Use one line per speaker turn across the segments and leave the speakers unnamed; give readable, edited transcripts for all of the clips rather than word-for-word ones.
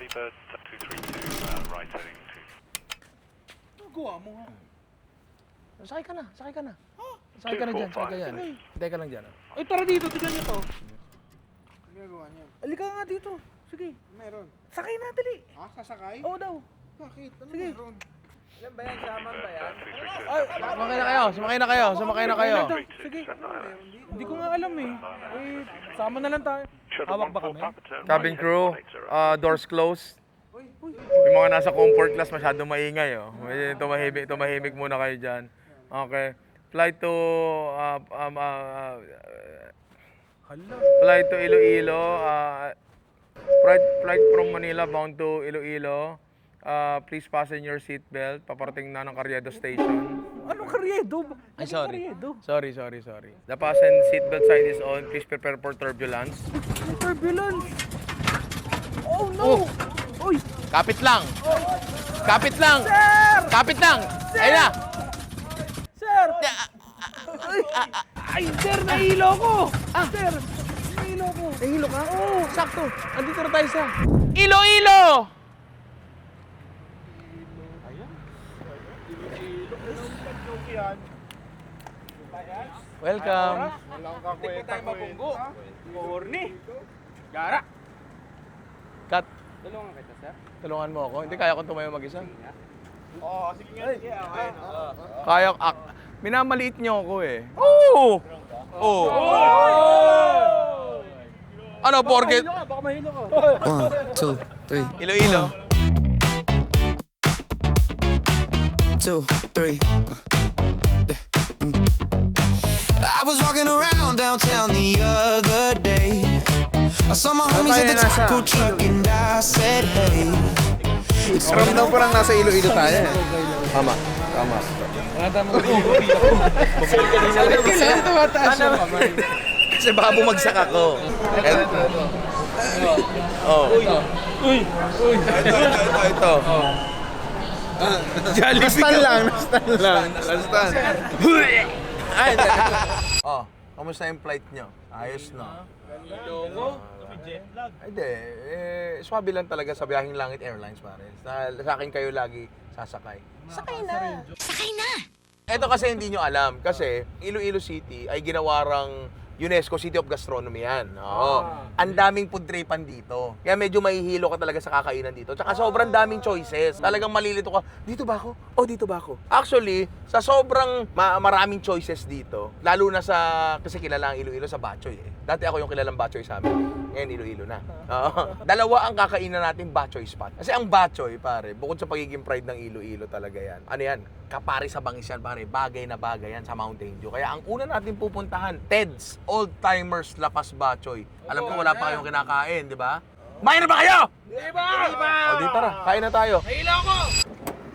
Bird 232, right heading to...
Gawa mo ha.
Sakay ka na, sakay ka na. Sakay ka na dyan, sakay ka dyan. Hintay ka lang dyan.
Ay, tara dito, tignan niyo to.
Ano ginagawa niya?
Alika nga dito. Sige,
Meron.
sakay na, dali.
Sasakay?
Oo daw.
Bakit? Ano
Sige.
meron?
Ilan ba yan? Saman ba yan?
Ay,
Sumakay na kayo, sumakay na kayo, sumakay na kayo.
sige. Hindi ko nga alam eh. Eh, sama na lang tayo. Hawak ba kami?
Cabin crew, doors closed. Yung mga nasa comfort class masyadong maingay. Oh. Tumahimik muna kayo dyan. Okay. Flight to Iloilo. Flight from Manila bound to Iloilo. Please fasten your seatbelt. Paparating na ng Carriedo Station.
Anong karyedo?
Ay,
Anong
sorry.
karyedo?
Sorry. The fasten seatbelt sign is on. Please prepare for turbulence.
Turbulence. Oh no! Uy!
Kapit lang! Kapit lang!
Sir!
Kapit lang! Ayun na!
Sir! Ay, sir, nahilo ko! Sir, nahilo ko.
Nahilo ka?
Oo.
Sakto! Andito na tayo sa Iloilo! Welcome!
Walang kakweta ko eh.
Corny. Gara.
Kat,
Tulungan kita, sir.
tulungan mo ako. Hindi kaya kong tumayo mag-isa.
Oo, sige nga. Sige, okay.
Kaya, minamaliit niyo ako eh. Oo! Oo! Ano, porket?
Baka mahilo ka.
1, 2, 3,
Iloilo.
2, 3. I was walking around downtown the other day. I saw my homies at the taco truck and I said, hey.
Ramdam ko lang nasa Iloilo tayo eh.
Tama.
Kailan tumataas yung kamay?
Kasi baka bumagsak ako. Oh. Ito.
Nastan lang.
Ay, oh, kamusta yung flight nyo? Ayos na. Hindi, swabe lang talaga sa biyaheng Langit Airlines, pare. Sa akin kayo lagi sasakay.
Sakay na!
Ito kasi hindi nyo alam, kasi Iloilo City ay ginawarang UNESCO City of Gastronomy yan. Oo. Ang daming food tripan dito. Kaya medyo mahihilo ka talaga sa kakainan dito. Tsaka sobrang daming choices. Talagang malilito ka, dito ba ako? O dito ba ako? Actually, sa sobrang maraming choices dito, lalo na sa, kasi kilala ang Iloilo sa Batchoy eh. Dati ako yung kilalang Batchoy sa amin. Ngayon Iloilo na. Oo. Dalawa ang kakainan natin Batchoy spot. Kasi ang Batchoy, pare, bukod sa pagiging pride ng Iloilo talaga yan. Ano yan? Kapari sa bangis yan, pare. Bagay na bagay yan sa Mountain Dew. Kaya ang una natin pupuntahan, Ted's Old Timers La Paz Batchoy. Alam ko wala pa kayong kinakain, di ba? Kumain na ba kayo?
Di ba?
O di tara, kain na tayo.
Nahilo ko!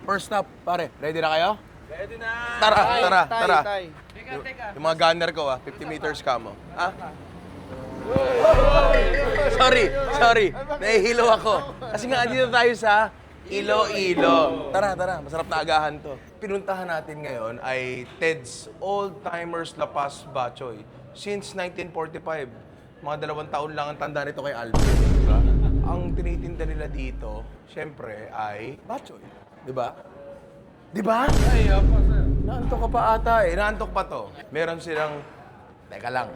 First stop, pare. Ready na kayo?
Ready na!
Tara.
Tay.
Yung mga gunner ko 50 meters kamo. Ha? Sorry. Nahihilo ako. Kasi nga dito tayo sa Iloilo. Tara. Masarap na agahan to. Pinuntahan natin ngayon ay Ted's Old Timers La Paz Batchoy. Since 1945, mga 2 taon lang ang tanda nito kay Alvin. Diba? Ang tinitinda nila dito, syempre, ay Batchoy. Diba? Diba?
Ay, apa, sir.
Naantok ka pa ata eh. Naantok pa to. Meron silang... Teka lang.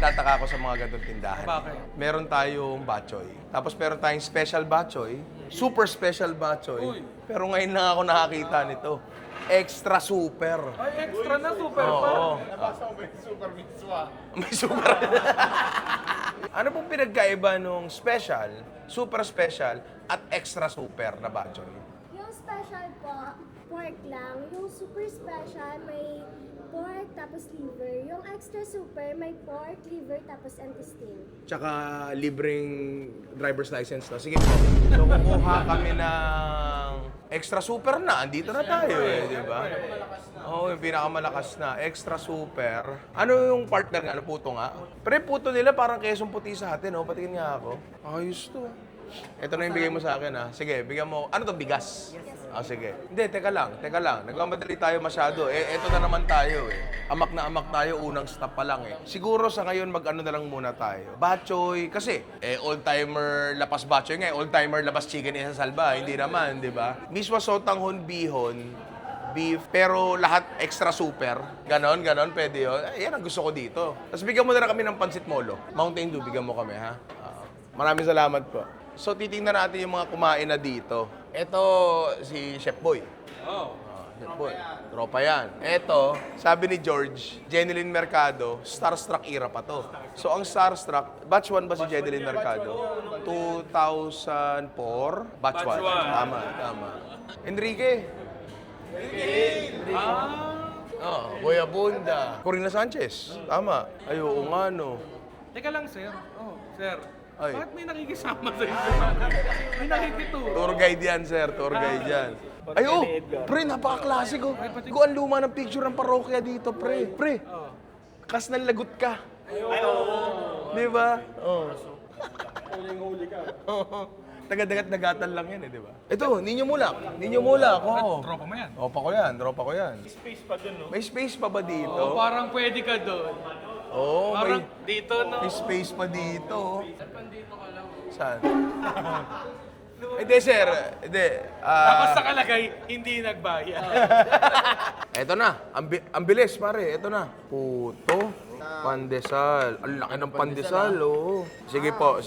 Tataka ako sa mga ganitong tindahan.
Bakit?
Meron tayong batchoy. Tapos meron tayong special batchoy. Super special batchoy. Pero ngayon lang ako nakakita nito. Extra super.
Ay, extra na, super pa.
Oo.
Nabasa mo ba yung super mitzwa?
May super. Ano pong pinagkaiba nung special, super special, at extra super na batchoy?
Yung special po, pork lang. Yung super special, may pork tapos liver. Yung extra super, may pork, liver tapos intestine.
Tsaka libreng driver's license na. Sige po. So kukuha kami ng extra super na. Andito na tayo eh, di ba? Oo, yung pinakamalakas na. Extra super. Ano yung partner nga? Ano puto nga? Pre, puto nila parang kesong puti sa atin, oh. Patingin nga ako. Ayos to. Ito na yung bigay mo sa akin, ha? Sige, bigyan mo. Ano to, bigas? Sige. Hindi, teka lang. Nagmamadali tayo masyado. Eto na naman tayo, eh. Amak na amak tayo, unang stop pa lang, eh. Siguro sa ngayon, mag-ano na lang muna tayo. Batchoy, kasi, old-timer lapas batchoy nga, old-timer lapas chicken isa salba. Hindi naman, di ba? Miswa sotanghon bihon, beef, pero lahat extra super. Ganon, pwede yun. Yan ang gusto ko dito. Tapos bigyan mo na kami ng pansit molo. Mountain Dew, bigyan mo kami, ha? Maraming salamat po. So, titingnan natin yung mga kumain na dito. Ito, si Chef Boy. Chef Boy. Tropa yan. Ito, sabi ni George, Jeneline Mercado, Starstruck era pa to. So, ang Starstruck, batch 1 ba si Jeneline Mercado? 2004? Batch 1. Tama. Enrique. Kuya Bunda. Corina Sanchez. Tama. Ay, oo nga, no.
Teka lang, sir. Sir.
Ay.
Bakit may nakikisama sa inyo? May nakikituro.
Tour guide yan, sir. Tour guide yan. Ay, oh! Pre, napaka-klasiko. Go, ang luma ng picture ng parokya dito, pre. Pre, kas ng lagot ka. Di ba? Huling-huli ka. Tagadagat-dagatan lang yan, di ba? Ito, Ninyo Mulak.
Tropa mo yan.
Tropa ko yan. May space pa ba dito?
Parang pwede ka doon.
Oo, may
Dito, no?
space pa dito. Saan? Hindi, sir. Hindi.
Tapos nakalagay, hindi nagbayad.
Eto na. Ang bilis, pare. Eto na. Puto. Pandesal. Ang laki ng pandesal, oh. Sige po.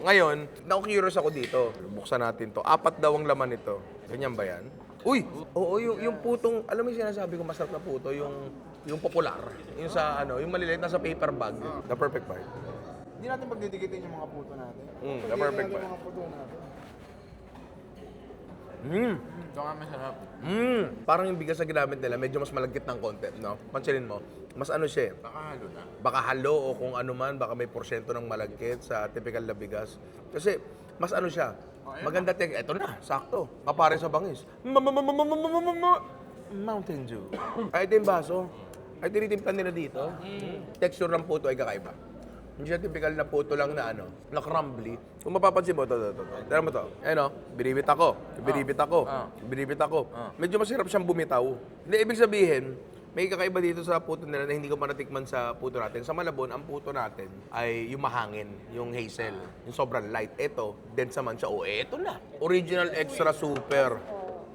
Ngayon, na-curious ako dito. Buksan natin to. 4 daw ang laman nito. Ganyan ba yan? Uy! Oo, yung putong, alam mo yung sinasabi ko, masarap na puto, yung popular. Yung sa, yung maliliit na sa paper bag. The perfect bite.
Hindi natin pagdidikitin yung mga puto natin.
The perfect bite.
Yung mga puto natin.
Ito nga masarap.
Parang yung bigas na ginamit nila, medyo mas malagkit ng konti, no? Pansinin mo, mas ano siya,
Baka halo na.
baka halo o kung ano man, baka may porsyento ng malagkit sa typical na bigas. Kasi, mas ano siya, maganda eto na, sakto, kapare sa bangis. Mountain Dew. Ay, ito yung baso. Ay, tinitimplan nila dito. Texture ng puto ay kakaiba. Hindi siya typical na puto lang na na crumbly. Kung mapapansin mo, ito. Tara mo to. Ayun o, binibit ako. Medyo masarap siyang bumitaw. Hindi, ibig sabihin, may kakaiba dito sa puto nila na hindi ko pa natikman sa puto natin. Sa Malabon, ang puto natin ay yung mahangin, yung hazel, yung sobrang light. Ito, dense naman siya. Eto na. Original extra super.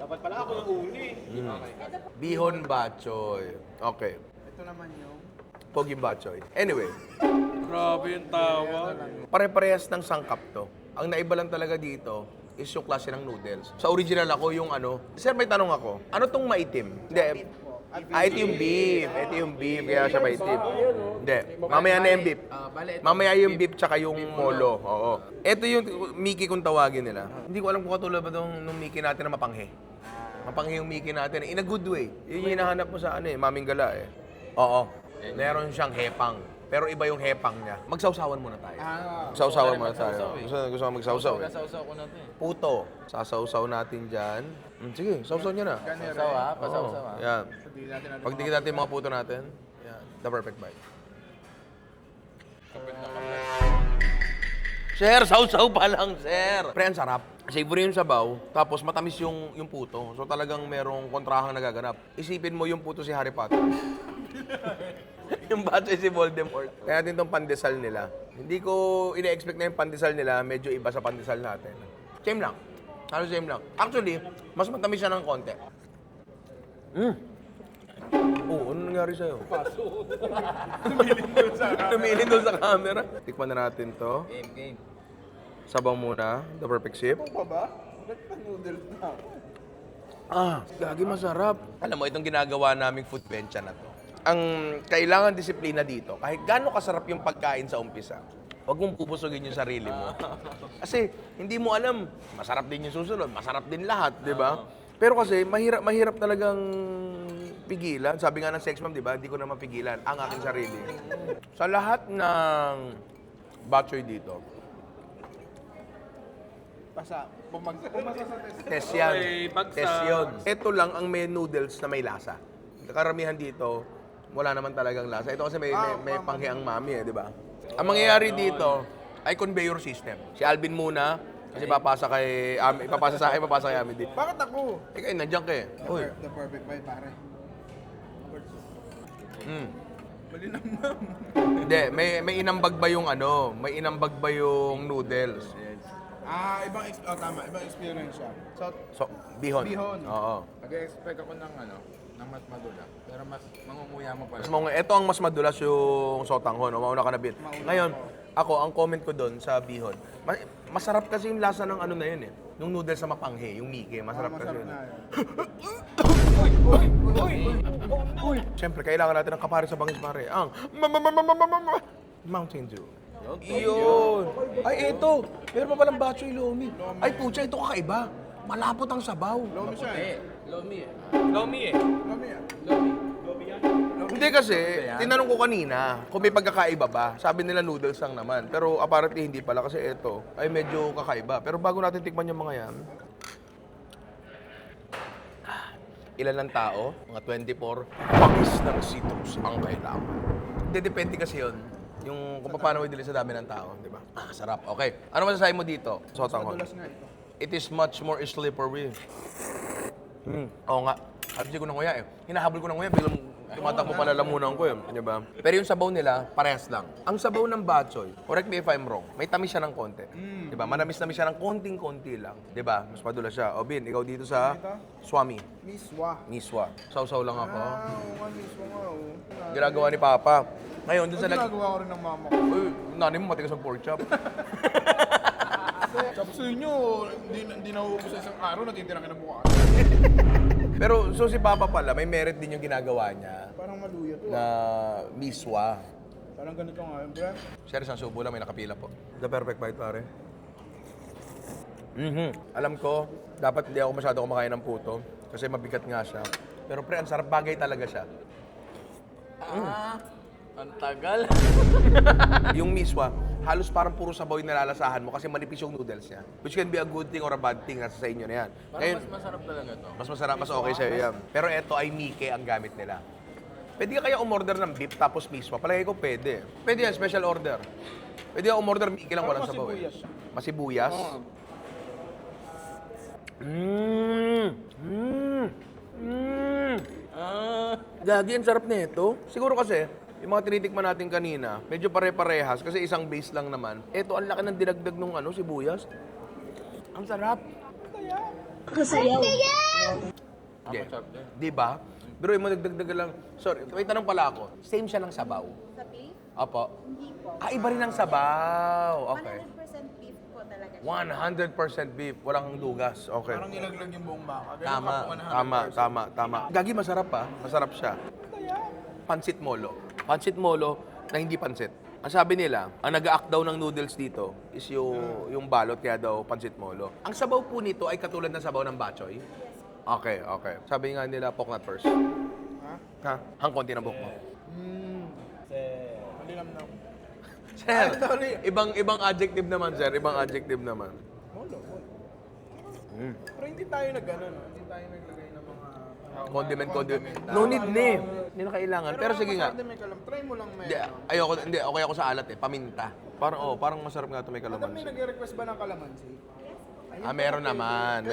Dapat pala ako yung uli.
Bihon Batchoy. Okay.
Ito naman yung...
Poging Batchoy. Anyway,
Grabe yung tawa.
pare-parehas ng sangkap to. Ang naiba lang talaga dito is yung klase ng noodles. Sa original ako yung Sir, may tanong ako. Ano tong maitim? Hindi. Ito yung beef. Kaya siya maitim. Hindi. Mamaya na yung beef. Mamaya yung beef tsaka yung molo. Oo. Ito yung Mickey kung tawagin nila. Hindi ko alam kung katulad ba nung Mickey natin na mapanghe. Mapanghe yung Mickey natin. In a good way. Yun yung hinahanap mo sa Maming Gala eh. Oo. Meron siyang hepang. Pero iba yung hepang niya. Magsawsawan muna tayo. Magsawsawan muna tayo. Gusto ko magsawsaw eh.
Nasawsaw ko na ito eh.
Puto. Sasawsaw natin dyan. Sige, sawsaw niya na.
Pasaw ha? Pasaw ha?
Yan. Pagdikit natin yung mga puto natin. Yan. The perfect bite. Sir, sausaw pa lang, sir. Pre, ang sarap. Savory yung sabaw, tapos matamis yung puto. So talagang merong kontrahang nagaganap. Isipin mo yung puto si Harry Potter. Yung bata si Voldemort. Kaya natin itong pandesal nila. Hindi ko ina-expect na yung pandesal nila, medyo iba sa pandesal natin. Same lang. Same lang. Actually, mas matamis siya ng konti. Oo, ano nangyari sa'yo? Paso. Tumilin doon sa camera. Tikman na natin to.
Game.
Sabaw muna, the perfect sip.
Ano pa ba? Nagpa-noodles na ako.
Gagi masarap. Alam mo, itong ginagawa naming food bencha na to. Ang kailangan disiplina dito, kahit gaano kasarap yung pagkain sa umpisa, huwag mong pupusugin yung sarili mo. Kasi hindi mo alam, masarap din yung susunod, masarap din lahat, di ba? Pero kasi mahirap talagang pigilan. Sabi nga ng sex mom, di ba? Hindi ko na mapigilan ang aking sarili. Sa lahat ng batchoy dito,
Bumasa sa test.
test yan.
Ay, bagsak.
Test yun. Ito lang ang may noodles na may lasa. Karamihan dito, wala naman talagang lasa. Ito kasi may panghi ang mami di ba? Ang mangyayari dito ay conveyor system. Si Alvin muna, Kasi ipapasa sa akin, papasa kay Ami din.
Bakit ako?
Ikaw, nandiyan ka eh. Uy.
The perfect bite, pare. Malinamnam.
Hindi, may inambag ba yung ano? May inambag ba yung noodles?
Tama, ibang experience siya.
So, bihon.
Bihon.
Oo.
Nag-expect ako ng ng mas madula. Pero mas mangunguya mo pala.
Ito ang mas madulas yung sotanghon. Mauna ka na bit. Ngayon, ako, ang comment ko doon sa bihon, masarap kasi yung lasa ng ano na yun eh. Yung noodles na mapanghe, yung Miki, masarap kasi yun. Siyempre, kailangan natin ng kapare sa bangis pare. Ang Mountain Dew. Iyon. Ay, ito. Meron pa palang Batchoy Lomi. Ay, pucha, ito kakaiba. Malapot ang sabaw.
Lomi siya eh.
Lomi eh.
Hindi kasi, tinanong ko kanina kung may pagkakaiba ba. Sabi nila noodles lang naman. Pero apparently hindi pala kasi ito ay medyo kakaiba. Pero bago natin tikman yung mga yan, ilan ng tao? Mga 24. Pangis ng citrus ang kailangan. Hindi, depende kasi yun. Yung kung paano mo idili sa dami ng tao, di ba? Sarap. Okay. Ano masasabi mo dito? Sotanghon.
Madulas nga ito.
It is much more slippery. Oo nga. At hindi ko na nguya eh. Hinahabol ko na nguya, bilang tumatakbo pala lamunan ko eh. Di ba? Pero yung sabaw nila, parehas lang. Ang sabaw ng Batchoy, correct me if I'm wrong, may tamis siya ng konti. Di ba? Manamis-namis siya ng konting-konti lang. Di ba? Mas madulas siya. O Bin, ikaw dito sa Swami. Miswa. Sausaw lang ako.
Miswa nga oh.
Ginagawa ni Papa. Ngayon, dun sa
Ginagawa ko rin ng mama ko.
Uy, nanay mo matigas ang pork chop.
Sabi nyo, hindi nauubos sa isang araw, natitira ka na bukas.
Pero so si Papa pala, may merit din yung ginagawa niya
Parang maluya to.
na miswa.
Parang ganito nga yun, bro.
Sir, isang subo lang, may nakapila po. The perfect bite, pare. Alam ko, dapat hindi ako masyado kumakain ng puto kasi mabigat nga siya. Pero pre, ang sarap, bagay talaga siya.
Ang tagal.
Yung miswa, halos parang puro sabaw yung nalalasahan mo kasi manipis yung noodles niya. Which can be a good thing or a bad thing, nasa sa inyo na yan.
Parang mas masarap talaga to.
Mas masarap, mas okay sa'yo yan. Pero eto ay Miki ang gamit nila. Pwede ka kaya umorder ng beef tapos miswa? Palagi ko pwede. Pwede yan, special order. Pwede ka umorder Miki lang walang sabaw eh. Masibuyas? Gagi, ang sarap na ito. Siguro kasi, yung mga tinitikman natin kanina, medyo pare-parehas kasi isang base lang naman. Ito, ang laki ng dinagdag nung sibuyas. Ang sarap.
Kasayaw.
Yeah. Di ba? Pero yung madagdag lang. Sorry, may tanong pala ako. Same siya ng sabaw?
Sa beef?
Opo.
Hindi po.
Iba rin ang sabaw. Okay.
100% beef po talaga siya.
100% beef. Walang dugas. Okay.
Parang ilaglag yung buong baka. Ganun
Tama,
ka, 100%.
tama. Gagi, masarap pa. Masarap siya. Pansit molo. Pansit molo na hindi pansit. Ang sabi nila, ang nag-act daw ng noodles dito is yung balot, kaya daw pansit molo. Ang sabaw po nito ay katulad ng sabaw ng Batchoy? Okay. Sabi nga nila, coconut first. Ha? Ang konti ng buhok mo.
Malinamnam.
Sir, ibang adjective naman, sir. Ibang adjective naman.
Molo. Pero hindi tayo nag-ano, no? Hindi tayo naglagay ng mga...
Condiment. No need na eh. Hindi na kailangan. Pero sige nga.
May kalam. Try mo lang may...
Hindi, okay ako sa alat eh. Paminta. Parang masarap nga ito may
Madam, may
kalamansi.
nag-request ba ng kalamansi?
Meron naman.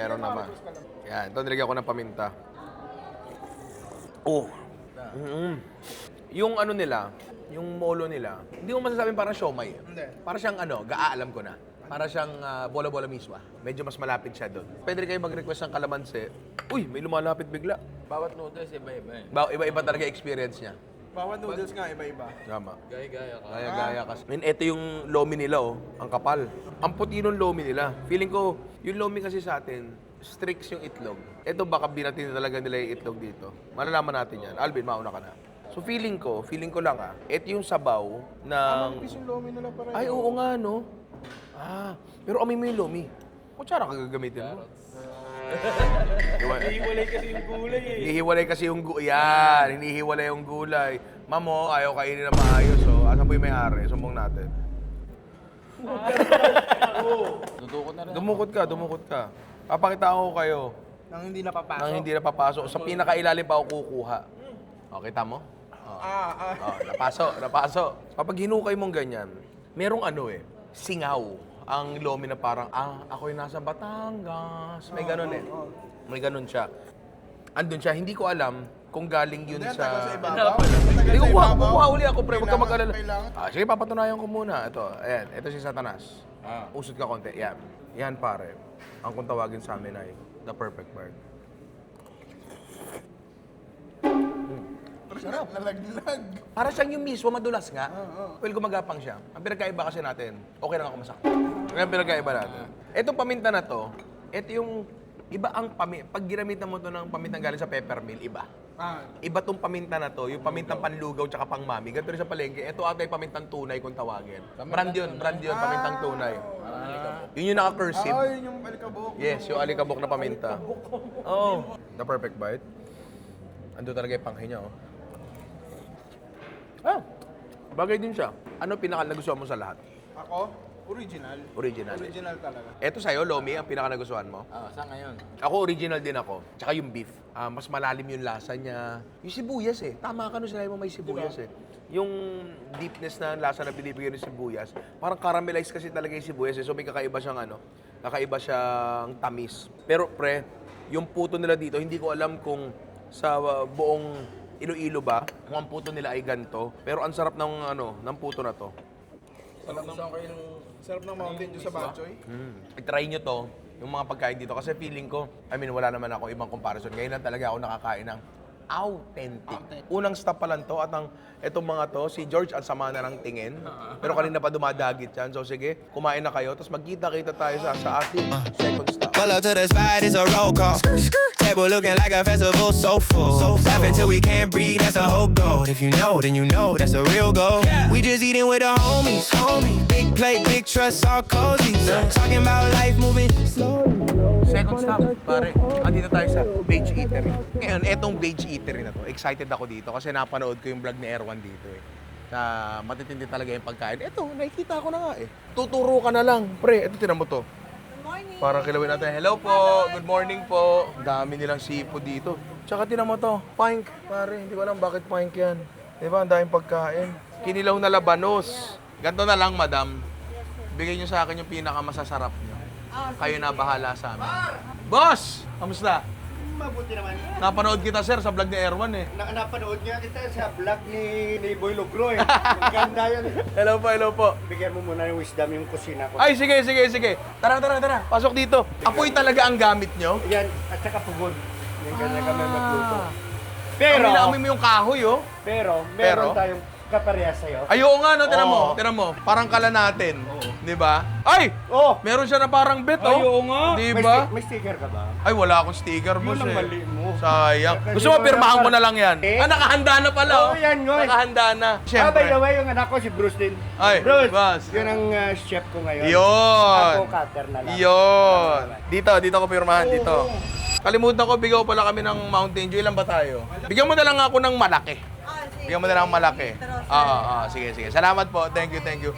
Yan, ito nilagyan ko ng paminta. Oh. Yung ano nila, yung molo nila, hindi mo masasabing parang siomay.
Hindi.
Para siyang alam ko na. Para siyang bola-bola miswa. Medyo mas malapit siya doon. Pwede rin kayo mag-request ng kalamansi. Uy, may lumalapit bigla.
Bawat noodles iba-iba eh.
Iba-iba talaga experience niya.
Bawat noodles nga, iba-iba.
Tama.
Gaya-gaya ka.
Gaya kasi. Ito yung lomi nila, ang kapal. Ang puti ng lomi nila. Feeling ko, yung lomi kasi sa atin, strict yung itlog. Ito baka binatin talaga nila yung itlog dito. Malalaman natin yan. Alvin, mauna ka na. So feeling ko lang ito yung sabaw ng...
Manipis yung lomi nila para
Ay, oo nga, no? Pero amoy mo yung lomi. Kutsara ka gagamitin mo. Hinihiwalay kasi yung gulay eh. Hinihiwalay yung gulay. Mamo, ayaw kainin na maayos. So, asan po yung may-ari? Sumbong natin. Dumukot ka. Papakita ko kayo
nang hindi napapasok.
nang hindi napapasok. Sa pinakailalim pa ako kukuha. O, kita mo? Napasok. Kapag hinukay mong ganyan, merong singaw ang lomi na parang, ako'y nasa Batangas. May ganun eh. May ganun siya. Andun siya, hindi ko alam kung galing yun sa... Hindi ko kuha uli ako, pre. Huwag ka mag-alala. Sige, papatunayan ko muna. Ito si Satanas. Usod ka konti. Yan. Yan, pare. Ang kung tawagin sa amin ay the perfect bird.
Sarap. Nalaglag.
Para siyang yung mismo, madulas nga. Well, gumagapang siya. Ang pinagkaiba kasi natin, okay lang ako masakit. Ang pinagkaiba natin. Itong paminta na to, ito yung iba ang paminta. Pag ginamitan mo to ng pamintang galing sa peppermill, iba. Iba tong paminta na to, yung pamintang panlugaw tsaka pangmami. Ganito rin sa palengke. Ito ata yung pamintang tunay kung tawagin. Brand yun, pamintang tunay. Yun yung naka-cursive.
Yun yung alikabok.
Yes, yung alikabok na paminta. Oo. The perfect bite. Ando talaga yung panghe niya, oh. Bagay din siya. Ano pinaka-nagustuhan mo sa lahat?
Ako, original.
Original.
Original talaga.
Eto sa'yo, Lomi, ang pinaka-nagustuhan mo?
Sa ngayon.
Ako, original din ako. Tsaka yung beef. Mas malalim yung lasa niya. Yung sibuyas eh. Tama ka no, sinabi mo may sibuyas eh. Yung deepness na lasa na binibigyan ng sibuyas, parang caramelized kasi talaga yung sibuyas eh. So may kakaiba siyang kakaiba siyang tamis. Pero pre, yung puto nila dito, hindi ko alam kung sa buong Iloilo ba, kung ang puto nila ay ganito. Pero ang sarap ng puto na to.
Sarap ng Mountain Dew sa Batchoy.
I-try nyo to, yung mga pagkain dito. Kasi feeling ko, wala naman ako ibang comparison. Ngayon lang talaga ako nakakain ng authentic. Unang stop pa lang to at itong mga to, si George ang sama na ng tingin. Pero kanina pa dumadagit yan. So sige, kumain na kayo. Tapos magkita-kita tayo sa ating second stop.
Pull up to the spot, it's a roll call. Table looking like a festival, so full. Laughing till we can't breathe, that's a whole goal. If you know, then you know that's a real goal. We just eating with the homies. Big plate, big trust, all cozy. Talking about life moving slowly.
Second stop, pare. Andito tayo sa Beige Eatery. Ngayon, etong Beige Eatery na to, excited ako dito kasi napanood ko yung vlog ni Erwan dito eh. Na matitindi talaga yung pagkain. Eto, nakikita ko na nga eh. Tuturo ka na lang. Pre, eto tinan mo to.
Morning.
Para kilawin natin. Hello po, good morning po. Ang dami nilang seafood dito. Tsaka tinan mo to, pink. Pare, hindi ko alam bakit pink yan. Di ba, ang daming pagkain. Kinilaw na labanos. Ganto na lang, madam. Bigay niyo sa akin yung pinakamasasarap niyo. Kayo na bahala sa amin. Boss! Kamusta?
Mabuti naman.
Napanood kita, sir, sa vlog ni Erwan eh.
Napanood nga kita sa vlog ni Boy Lugro eh. Maganda yun.
Hello po, hello po.
Bigyan mo muna yung wisdom yung kusina ko.
Ay, sige. Tara. Pasok dito. Apoy talaga ang gamit nyo.
Yan, at saka pugon. Yan kanya kami magluto. Pero,
Amoy mo yung kahoy, oh.
pero, meron tayong kaparehas sa'yo.
Ay, oo nga, no? Tinan
Oo.
mo. Parang kala natin. Di ba? Ay!
Oh!
Meron siya na parang bet, oh.
Ay, oo nga.
Di ba?
May sticker ka ba?
Ay, wala akong sticker, boss
Yun ang
eh.
mali mo.
Sayang.
Kasi
Gusto mo, pirmahan ko na lang yan.
Eh?
Nakahanda na pala, oh.
Oo, yan, nga.
Nakahanda na.
By the
Siyempre.
way, yung anak ko si Bruce din.
Ay,
Bruce,
boss.
yun ang chef ko ngayon.
Yun.
Ako, cutter na lang.
Yun. Dito ko pirmahan, dito. Kalimutan ko, bigyan ko pala kami ng Mountain Dew. Ilan ba tayo? Bigyan mo na lang ako ng malaki. Bigyan mo na lang malaki. Sige. Salamat po. Thank you.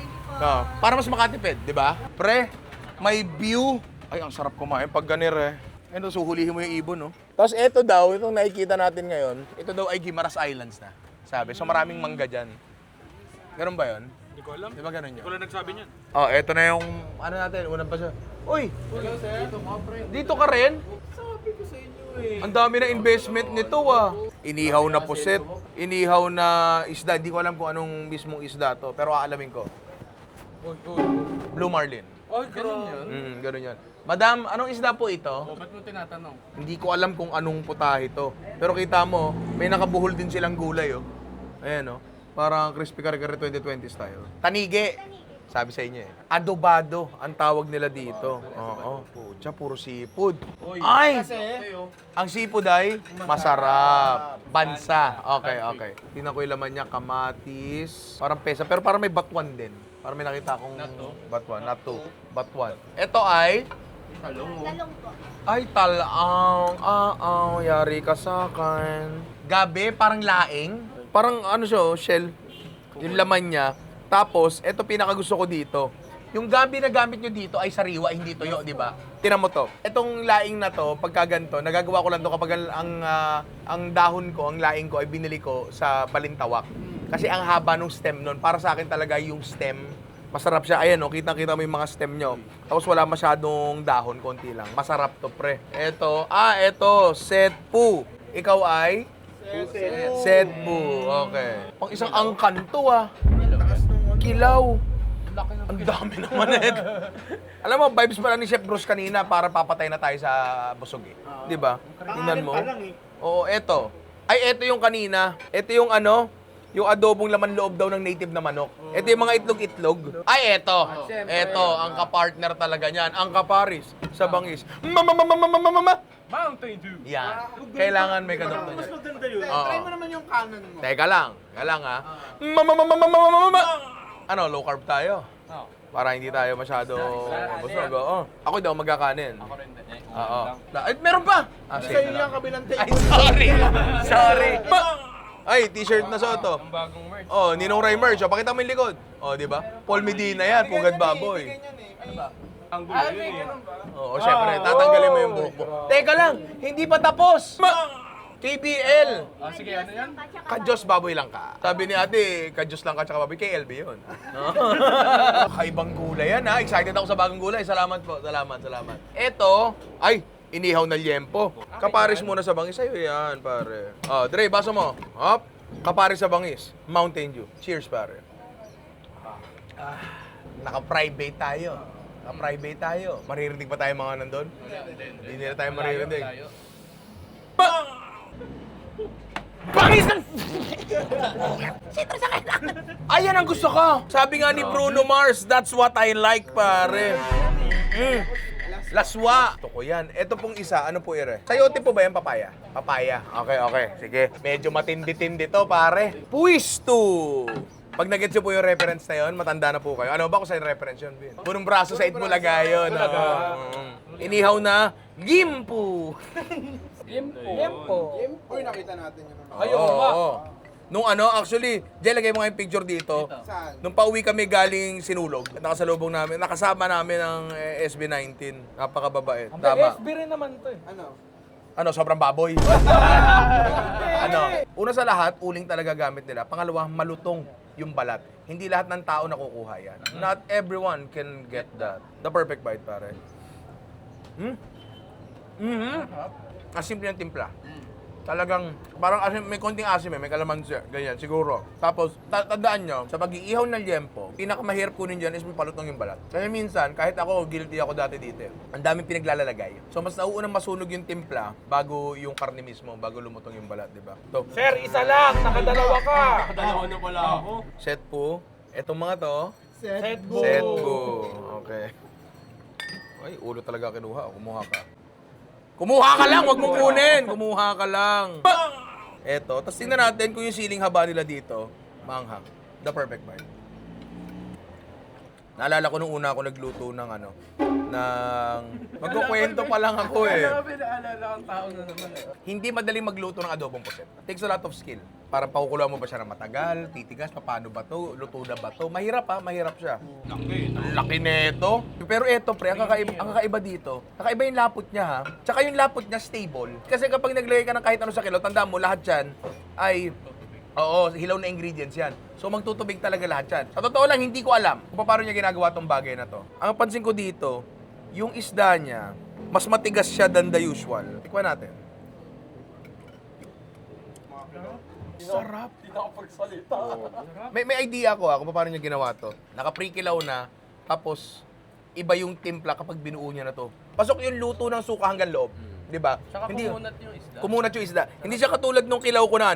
Para mas makatipid, di ba? Pre, may view. Ay, ang sarap kumain pag ganir eh. Ano, suhulihin mo yung ibon, no? Tapos ito daw, itong nakikita natin ngayon, ito daw ay Guimaras Islands na. Sabi, so maraming mangga dyan. Ganun ba yun?
Hindi ko alam.
Di ba ganun yun?
Wala nagsabi niyan.
Oh, eto na yung, ano natin, unang pa siya. Uy! Dito ka rin?
Sabi ko sa inyo eh.
Ang dami na investment nito ah. Inihaw na puset, inihaw na isda. Hindi ko alam kung anong mismong isda to, pero aalamin ko. Blue Marlin.
Ay, ganun yun.
Ganun yan. Madam, anong isda po ito?
Ba't mo tinatanong?
Hindi ko alam kung anong putahe ito. Pero kita mo, may nakabuhol din silang gulay oh. Ayan oh. Parang crispy kare-kare 2020 style. Tanige. Sabi sa inyo eh. Adobado ang tawag nila dito. Oo. Pucha, puro seafood. Ay! Ang seafood ay masarap. Bansa. Okay. Tingnan ko yung laman niya. Kamatis. Parang pesa. Pero parang may batuan din. Parang may nakita akong batuan. Batuan. Ito ay...
Talong po.
Ay, talaang. Yari ka sa akin. Gabi, parang laing. Parang ano siya, shell. Yung laman niya. Tapos, ito pinakagusto ko dito. Yung gabi na gamit nyo dito ay sariwa, hindi toyo, di ba? Tinan mo to. Itong laing na to, pagka ganito, nagagawa ko lang to kapag ang dahon ko, ang laing ko ay binili ko sa Balintawak. Kasi ang haba ng stem nun, para sa akin talaga yung stem Masarap siya. Ayan, oh, kita-kita mo yung mga stem nyo. Tapos wala masyadong dahon, konti lang. Masarap to, pre. Eto, Set Pu. Ikaw ay? Set Pu. Okay. Pang isang angkan to, ah. Kilaw. Ang dami naman eh. Alam mo, vibes pala ni Chef Bruce kanina para papatay na tayo sa busog eh. Di ba? Tingnan mo. Oo, eto. Ay, eto yung kanina. Eto yung ano, yung adobong laman loob daw ng native na manok. Ito yung mga itlog-itlog. Ay, eto. Eto, ang kapartner talaga niyan. Ang kaparis sa bangis.
Mountain Dew.
Yan. Kailangan may kadokto niya.
Maganda yun.
Oo.
Try mo naman yung kanan mo.
Teka lang ha. Ano, low carb tayo? Para hindi tayo masyado busog. Oo. Ako daw magkakanin. Ako rin. Oo. Ay, meron pa!
Sa'yo yung kabilang take.
Ay, sorry. Ay, t-shirt na Soto. Ang bagong merch. Oh, Ninong Ray merch. Oh, pakita mo yung likod. Oh, di ba? Paul Medina yan, Pugad Baboy.
Ang gulo yun eh.
Oo, syempre, tatanggalin mo yung buhok mo. Teka lang, hindi pa tapos. KBL.
Sige, ano yan?
Kadyos baboy lang ka. Sabi ni ate, kadyos lang ka tsaka baboy, KLB yun. Kaibang gulay yan ha. Excited ako sa bagong gulay. Salamat po. Salamat. Eto, ay, inihaw na liempo. Kaparis muna sa bangis. Sa'yo yan, pare. Oh, Dre, basa mo. Hop. Kaparis sa bangis. Mountain Dew. Cheers, pare. Naka-private tayo. Maririnig pa tayo mga nandun? Hindi nila tayo maririnig. Bangis ng... Ayan ang gusto ko. Sabi nga ni Bruno Mars, that's what I like, pare. Laswa. Ito ko yan. Ito pong isa, ano po ire? Sayote po ba yan, papaya? Papaya. Okay. Sige. Medyo matindi-tindi to, pare. Puisto. Pag nag-gets nyo po yung reference na yun, matanda na po kayo. Ano ba kung sa'yo reference yun, Bin? Punong braso sa Itbulaga yun. Inihaw na gimpo.
Uy, nakita natin yun.
Oo. Nung actually, Jay, lagay mo nga yung picture dito.
Saan?
Nung pauwi kami galing Sinulog, nakasalubong namin, nakasama namin ng SB19. Napakababait. Tama.
SB rin naman to eh.
Ano, sobrang baboy. Una sa lahat, uling talaga gamit nila. Pangalawa, malutong yung balat. Hindi lahat ng tao nakukuha yan. Not everyone can get that. The perfect bite, pare. Ang simple ng timpla. Talagang, parang asim, may konting asim may kalamansi, ganyan, siguro. Tapos, tandaan nyo, sa pag-iihaw ng liempo, pinakamahirap kunin dyan is mapalutong yung balat. Kasi minsan, kahit ako, guilty ako dati dito, ang daming pinaglalalagay. So, mas nauunang masunog yung timpla bago yung karne mismo, bago lumutong yung balat, di ba? So,
Sir, isa lang. Nakadalawa ka.
Dalawa na pala ako.
set po. Etong mga to,
Set go.
set po. Okay. Ay, ulo talaga kinuha. Kumuha ka. Kumuha ka lang, wag mo kunin. Kumuha ka lang. Eto, tapos tingnan natin kung yung siling haba nila dito, maanghang. The perfect bite. Naalala ko nung una ako nagluto ng magkukwento pa lang ako eh.
Naalala ang tao na naman eh.
Hindi madaling magluto ng adobong puset. Takes a lot of skill. Parang pakukuluan mo ba siya ng matagal, titigas, paano ba to, luto na ba to. Mahirap mahirap siya. Ang laki nito. Pero eto pre, ang kakaiba dito, kakaiba yung lapot niya ha. Tsaka yung lapot niya stable. Kasi kapag naglagay ka ng kahit ano sa kilo, tandaan mo lahat yan ay hilaw na ingredients yan. So magtutubig talaga lahat yan. Sa totoo lang, hindi ko alam kung paano niya ginagawa tong bagay na to. Ang pansin ko dito, yung isda niya, mas matigas siya than the usual. Tikman natin. Sarap. May idea ako kung paano niya ginawa to. Naka-pre-kilaw na, tapos iba yung timpla kapag binuo niya na to. Pasok yung luto ng suka hanggang loob. Di ba? Hindi kumunat yung isda. Kumunat yung isda. Hindi siya katulad nung kilaw ko na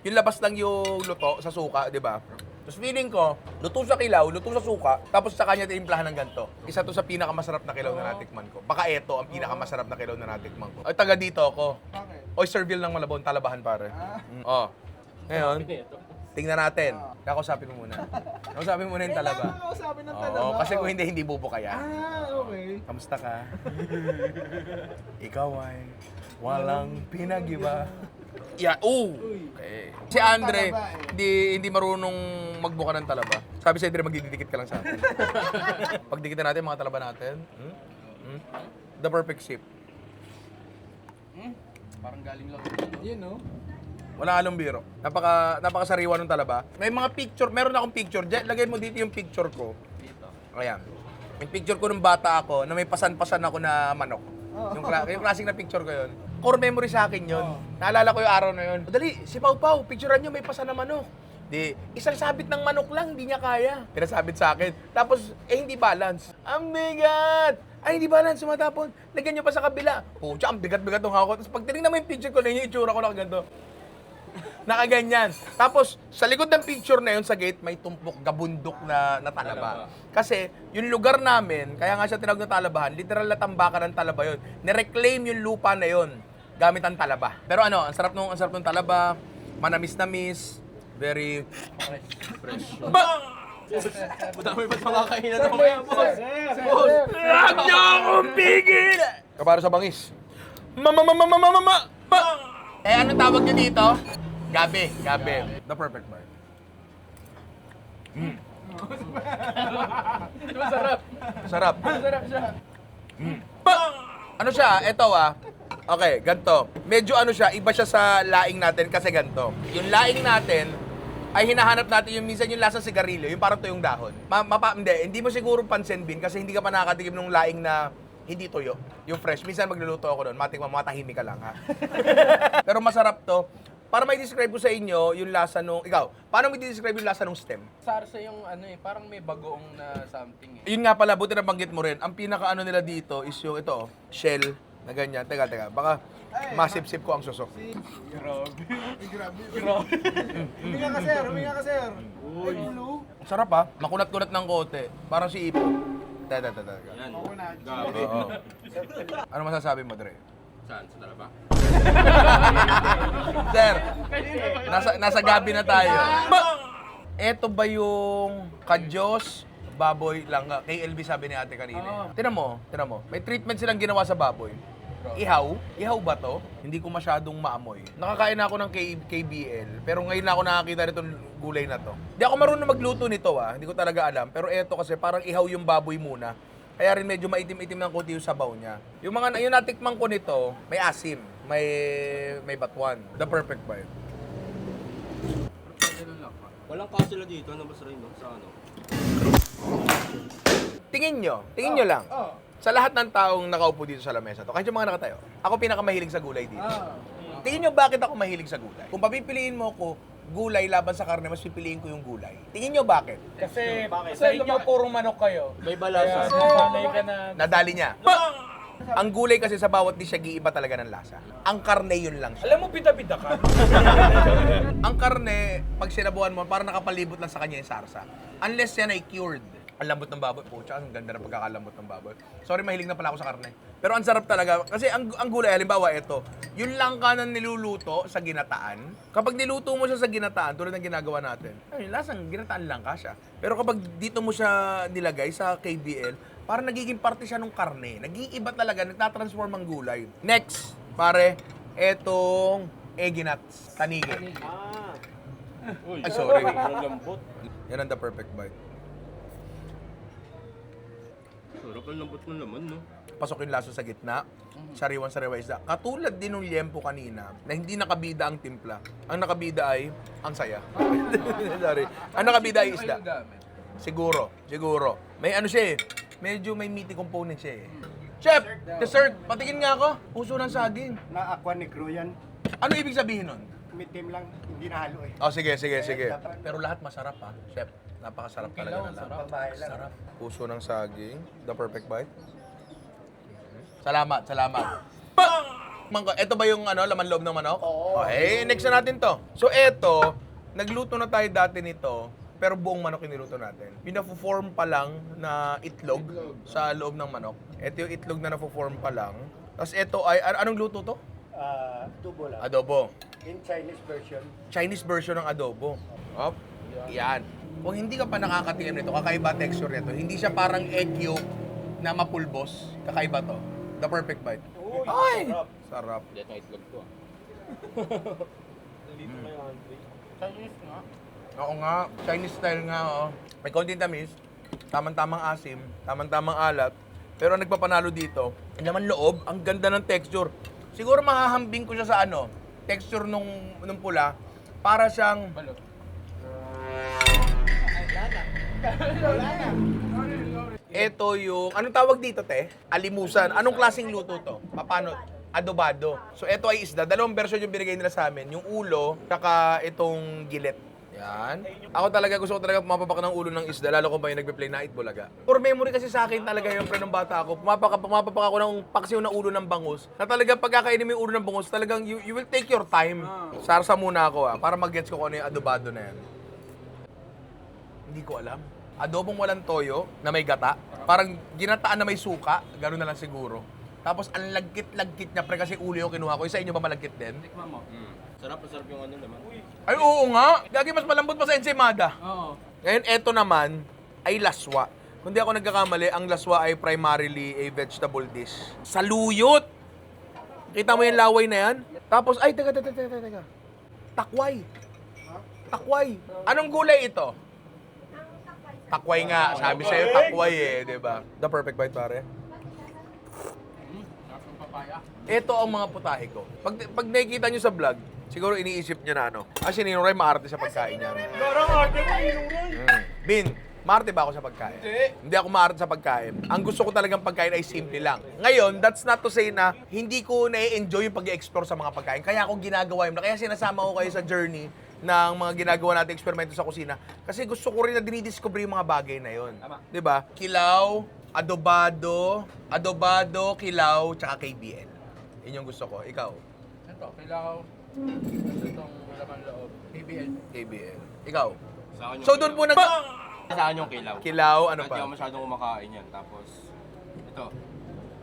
yung labas lang yung luto sa suka, di ba? Tapos feeling ko, luto sa kilaw, luto sa suka, tapos sa kanya timplahan ng ganito. Isa to sa pinakamasarap na kilaw na natikman ko. Baka ito ang pinakamasarap na kilaw na natikman ko. Ay, taga dito ako.
Bakit?
Oysterville ng Malabon, Talabahan, pare. Oh. Ngayon, tingnan natin. Kakausapin mo muna. Kakausapin mo muna yung Talaba.
Kailangan kausapin ng Talaba.
Oo, kasi kung hindi bubuka yan.
Okay.
Kamusta ka? Ikaw ay walang pinag-iba. Yeah, okay. Si Andre, hindi marunong magbuka ng talaba. Sabi sa Andre, magdidikit ka lang sa atin. Pagdikitan natin mga talaba natin. The perfect shape.
Parang galing lang.
Yun, no?
Wala halong biro. Napakasariwa ng talaba. May mga picture, meron akong picture. Lagay mo dito yung picture ko. Ayan. Yung picture ko nung bata ako, na may pasan-pasan ako na manok. Yung klaseng na picture ko yun. Core memory sa akin yun. Naalala ko yung araw na yun. Dali, si Pau Pau, picturean nyo may pasan na manok. Di, isang sabit ng manok lang, hindi niya kaya. Pinasabit sa akin. Tapos, hindi balance. Ang bigat! Ay, hindi balance, sumatapon. Lagyan nyo pa sa kabila. Pucha, ang bigat-bigat ng hawak. Tapos pag tinignan mo yung picture ko na yung itsura ko na ganito. Nakaganyan. Tapos, sa likod ng picture na yun sa gate, may tumpok, gabundok na talaba. Kasi, yung lugar namin, kaya nga siya tinawag na talabahan, literal na tambakan ng talaba yun. Nireclaim yung lupa na yun, gamit ang talaba. Pero ano, ang sarap nung talaba, manamis-namis, very fresh. Madami ba't mga kainan ng mga boss? Huwag niyo akong pigil! Kaparo sa bangis. Eh, anong tawag niyo dito? Gabi. The perfect word.
Masarap.
Sarap.
Masarap siya.
Ano siya? Ito Okay, ganito. Medyo ano siya, iba siya sa laing natin kasi ganito. Yung laing natin, ay hinahanap natin yung minsan yung lasa sigarilyo, yung parang tuyong dahon. Hindi mo siguro pansin, Bin, kasi hindi ka pa nakakatikim ng laing na hindi tuyo. Yung fresh. Minsan magluluto ako doon, matahimik ka lang, ha? Pero masarap to. Para may describe ko sa inyo yung lasa nung... Ikaw, paano mo i-describe yung lasa nung stem?
Sarsa yung ano eh, parang may bagoong na something eh.
Yun nga pala, buti na banggit mo rin. Ang pinaka-ano nila dito is yung ito, shell na ganyan. Teka. Baka masip-sip ko ang susok.
Huminga ka, sir. Uy.
Sarap ha. Makunat-kunat ng kote. Parang si Ipo. Teka. Oo. Ano masasabi mo, Dre?
Saan? Sa talaba?
Sir, nasa gabi na tayo. Eto ba yung kadyos, baboy lang? Kay LB sabi ni ate kanina. Tinan mo. May treatment silang ginawa sa baboy. Ihaw ba to? Hindi ko masyadong maamoy. Nakakain na ako ng KBL, pero ngayon na ako nakakita nitong gulay na to. Hindi ako marunong magluto nito hindi ko talaga alam. Pero eto kasi parang ihaw yung baboy muna. Kaya rin medyo maitim-itim ng konti yung sabaw niya. Yung natikman ko nito, may asim, may batuan. The perfect bite.
Walang kasila dito, ano ba sa rin, sa ano?
Tingin nyo lang. Sa lahat ng taong nakaupo dito sa lamesa to, kahit yung mga nakatayo, ako pinakamahilig sa gulay dito. Tingin nyo bakit ako mahilig sa gulay? Kung papipiliin mo ko gulay laban sa karne, mas pipiliin ko yung gulay. Tingin nyo bakit?
Kasi sa inyo purong manok kayo.
May balasa.
Nasanay ka na.
Nadali niya. Ang gulay kasi sa bawat dish, iba talaga ng lasa. Ang karne yun lang siya.
Alam mo, bida-bida ka.
Ang karne, pag sinabuhan mo, parang nakapalibot lang sa kanya yung sarsa. Unless yan ay cured. Ang lambot ng baboy. Pucha, ang ganda ng pagkakalambot ng baboy. Sorry, mahilig na pala ako sa karne. Pero ang sarap talaga. Kasi ang gulay, halimbawa ito, yung langka na niluluto sa ginataan, kapag niluto mo siya sa ginataan, tulad ng ginagawa natin, ay, lasang ginataan langka siya. Pero kapag dito mo siya nilagay sa KBL, parang nagiging parte siya ng karne. Nag-iiba talaga, nagtatransform ang gulay. Next, pare, etong eggy nuts, tanigi. Ay, sorry.
Lambot.
Yan ang the perfect bite.
Sarap ang lambot ng laman, no?
Pasok yung laso sa gitna, sariwan-sariwa isda. Katulad din ng liempo kanina, na hindi nakabida ang timpla. Ang nakabida ay ang saya. Sorry. Ang nakabida ay isda. Siguro. May ano siya eh. Medyo may meaty component siya eh. Chef! Dessert! Patikin nga ako. Puso ng saging.
Na aqua negro yan.
Ano ibig sabihin nun?
Mitim lang, hindi nahalo eh.
Oh, sige. Pero lahat masarap ha, chef. Napakasarap talaga ng lahat. Sarap. Puso ng saging. The perfect bite. Salamat. Ito ba yung laman loob ng manok? Oo. Okay, next na natin to. So eto, nagluto na tayo dati nito, pero buong manok iniluto natin. Pinafo-form pa lang na itlog sa loob ng manok. Ito yung itlog na nafo-form pa lang. Tapos ito ay, anong luto to?
Tubo lang.
Adobo.
In Chinese version.
Chinese version ng adobo. Op, yan. Kung hindi ka pa nakakatingin nito, kakaiba texture nito. Hindi siya parang egg yolk na mapulbos. Kakaiba to. The perfect bite. Ay! Sarap.
Dito ang itlog ko.
Chinese nga.
Oo nga, Chinese style nga, May konting tamis, tamang-tamang asim, tamang-tamang alat. Pero ang nagpapanalo dito, ang laman loob, ang ganda ng texture. Siguro mahahambing ko siya sa texture nung pula, para siyang...
Balot.
Ito yung, anong tawag dito, te? Alimusan. Anong klaseng luto to? Paano? Adobado. So, ito ay isda. Dalawang version yung binigay nila sa amin. Yung ulo, saka itong gilet. Yan. Ako talaga, gusto ko talaga pumapapak ng ulo ng isda, lalo kung ba yung nagpe-play na Itbulaga. For memory kasi sa akin talaga yung pre ng bata ako, pumapapak ako ng paksiw na ulo ng bangus. Na talagang pagkakainin mo yung ulo ng bangus, talagang you will take your time. Sarsa muna ako para mag-gets ko kung ano yung adobado na yan. Hindi ko alam. Adobong walang toyo na may gata. Parang ginataan na may suka, gano'n na lang siguro. Tapos ang lagkit-lagkit niya pre kasi ulo yung kinuha ko. Sa inyo ba malagkit din?
Tikman mo. Sarap yung ano naman.
Ay, oo nga. Gagi, mas malambot pa sa ensaymada.
Oo.
Ngayon, eto naman ay laswa. Kung di ako nagkakamali, ang laswa ay primarily a vegetable dish. Saluyot! Kita mo yung laway na yan? Tapos, ay, teka. Takway. Takway. Anong gulay ito? Takway nga. Sabi sa'yo, takway di ba? The perfect bite, pare. Ito ang mga putahe ko. Pag nakikita nyo sa vlog, siguro iniisip nyo na ano. Kasi Ninong Ray, maarte sa pagkain niya. Bin, maarte ba ako sa pagkain? Hindi ako maarte sa pagkain. Ang gusto ko talagang pagkain ay simple lang. Ngayon, that's not to say na hindi ko na-enjoy yung pag-explore sa mga pagkain. Kaya ako ginagawa yun. Kaya sinasama ko kayo sa journey ng mga ginagawa natin eksperimento sa kusina. Kasi gusto ko rin na dinidiscover yung mga bagay na yun. Diba? Kilaw, adobado, kilaw, tsaka KBL. Yun yung gusto ko. Ikaw?
Ito, kilaw. Ito itong laman loob.
KBL. Ikaw?
Sa akin yung
So doon po nag...
Sa akin yung kilaw.
Kilaw, ano
Hindi ako
pa?
masyadong kumakain yan. Tapos, ito.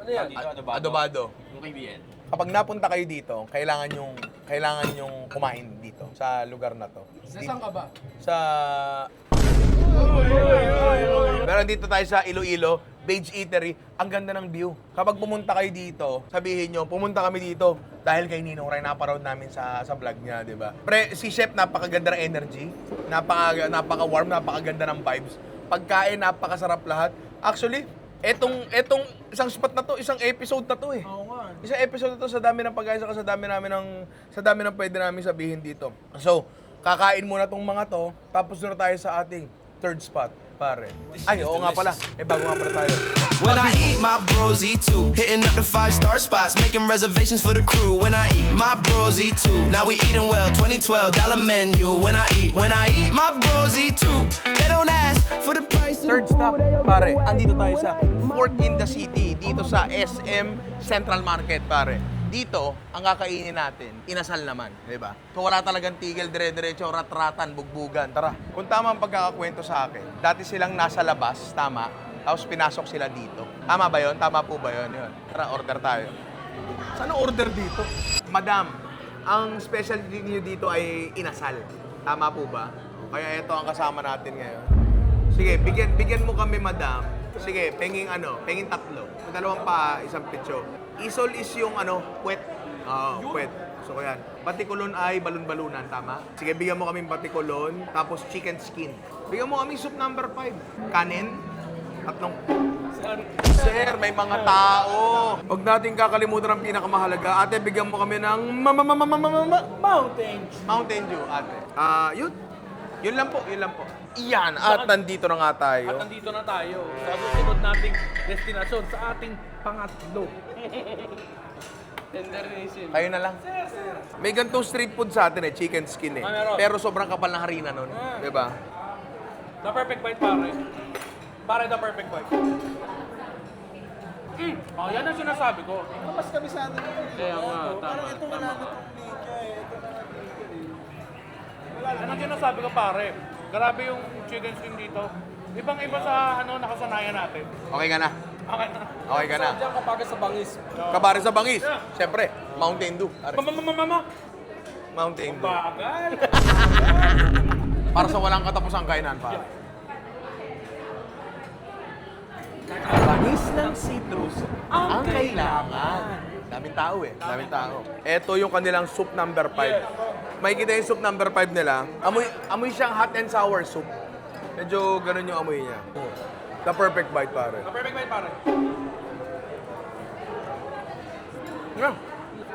Ano yan?
Dito, adobado.
Adobado.
Yung KBL.
Kapag napunta kayo dito, kailangan yung kumain dito sa lugar na to.
Saan ka ba?
Sa... Pero dito tayo sa Iloilo, Beige Eatery, ang ganda ng view. Kapag pumunta kayo dito, sabihin nyo, pumunta kami dito dahil kay Ninong Ray, naparound namin sa vlog niya, di ba? Pre, si Chef, napakaganda ng energy, napaka-warm, napakaganda ng vibes. Pagkain, napakasarap lahat. Actually, etong isang spot na to, isang episode na to eh.
Oo nga.
Isang episode na to sa dami ng pagkain, saka sa dami ng pwede namin sabihin dito. So, kakain muna tong mga to, tapos na tayo sa ating third spot, pare. Ay, oo nga pala. Bago nga pala tayo.
When I eat, my bros eat too. Hitting up the 5-star spots, making reservations for the crew. When I eat, my bros eat too. Now we eating well, $20-12 menu. When I eat, my bros eat too. They don't ask for the price.
Third stop, pare. Andito tayo sa Fourth in the City, dito sa SM Central Market, pare. Dito, ang kakainin natin, inasal naman, di ba? So wala talagang tigil, dire-diretso, rat-ratan, bugbugan. Tara, kung tama ang pagkakakwento sa akin, dati silang nasa labas, tama, tapos pinasok sila dito. Tama ba yon? Tama po ba yon? Yun. Tara, order tayo. Saan ang order dito? Madam, ang specialty niyo dito ay inasal. Tama po ba? Kaya ito ang kasama natin ngayon. Sige, bigyan mo kami, madam. Sige, penging tatlo. Dalawang pa, isang pitso. Isol is yung puwet. Puwet. So, yan. Batikulon ay balon-balunan, tama? Sige, bigyan mo kaming batikulon, tapos chicken skin. Bigyan mo kami soup number 5. Kanin. Tatlong... Sir, may mga tao. Huwag natin kakalimutan ang pinakamahalaga. Ate, bigyan mo kami ng Mountain Dew, ate. Yun lang po. Iyan, at nandito na nga tayo.
At nandito na tayo sa susunod nating destinasyon sa ating pangatlo.
Kayo na lang. May gantong street food sa atin chicken skin
meron.
Pero sobrang kapal ng harina nun. Diba?
The perfect bite, pare. Pare, the perfect bite. Oh, yan ang sinasabi ko.
Mas kabisado na ito.
Kaya nga, tama.
Parang ito wala na itong linya eh. Ito na
Yan ang sinasabi ko, pare. Grabe yung chicken skin dito. Ibang-iba sa nakasanayan natin.
Okay ka na?
Okay na.
Okay ka na?
Diyan kapag sa bangis.
Kabari sa bangis. Siyempre, Mountain Dew. Are.
Mama!
Mountain Dew.
Bagal!
Para sa walang katapusang kainan, pare. Bangis ng citrus ang kailangan. Daming tao Daming tao. Ito yung kanilang soup number 5. Makikita yung soup number 5 nila. Amoy siyang hot and sour soup. Medyo ganun yung amoy niya. The perfect bite, pare.
The perfect bite, pare.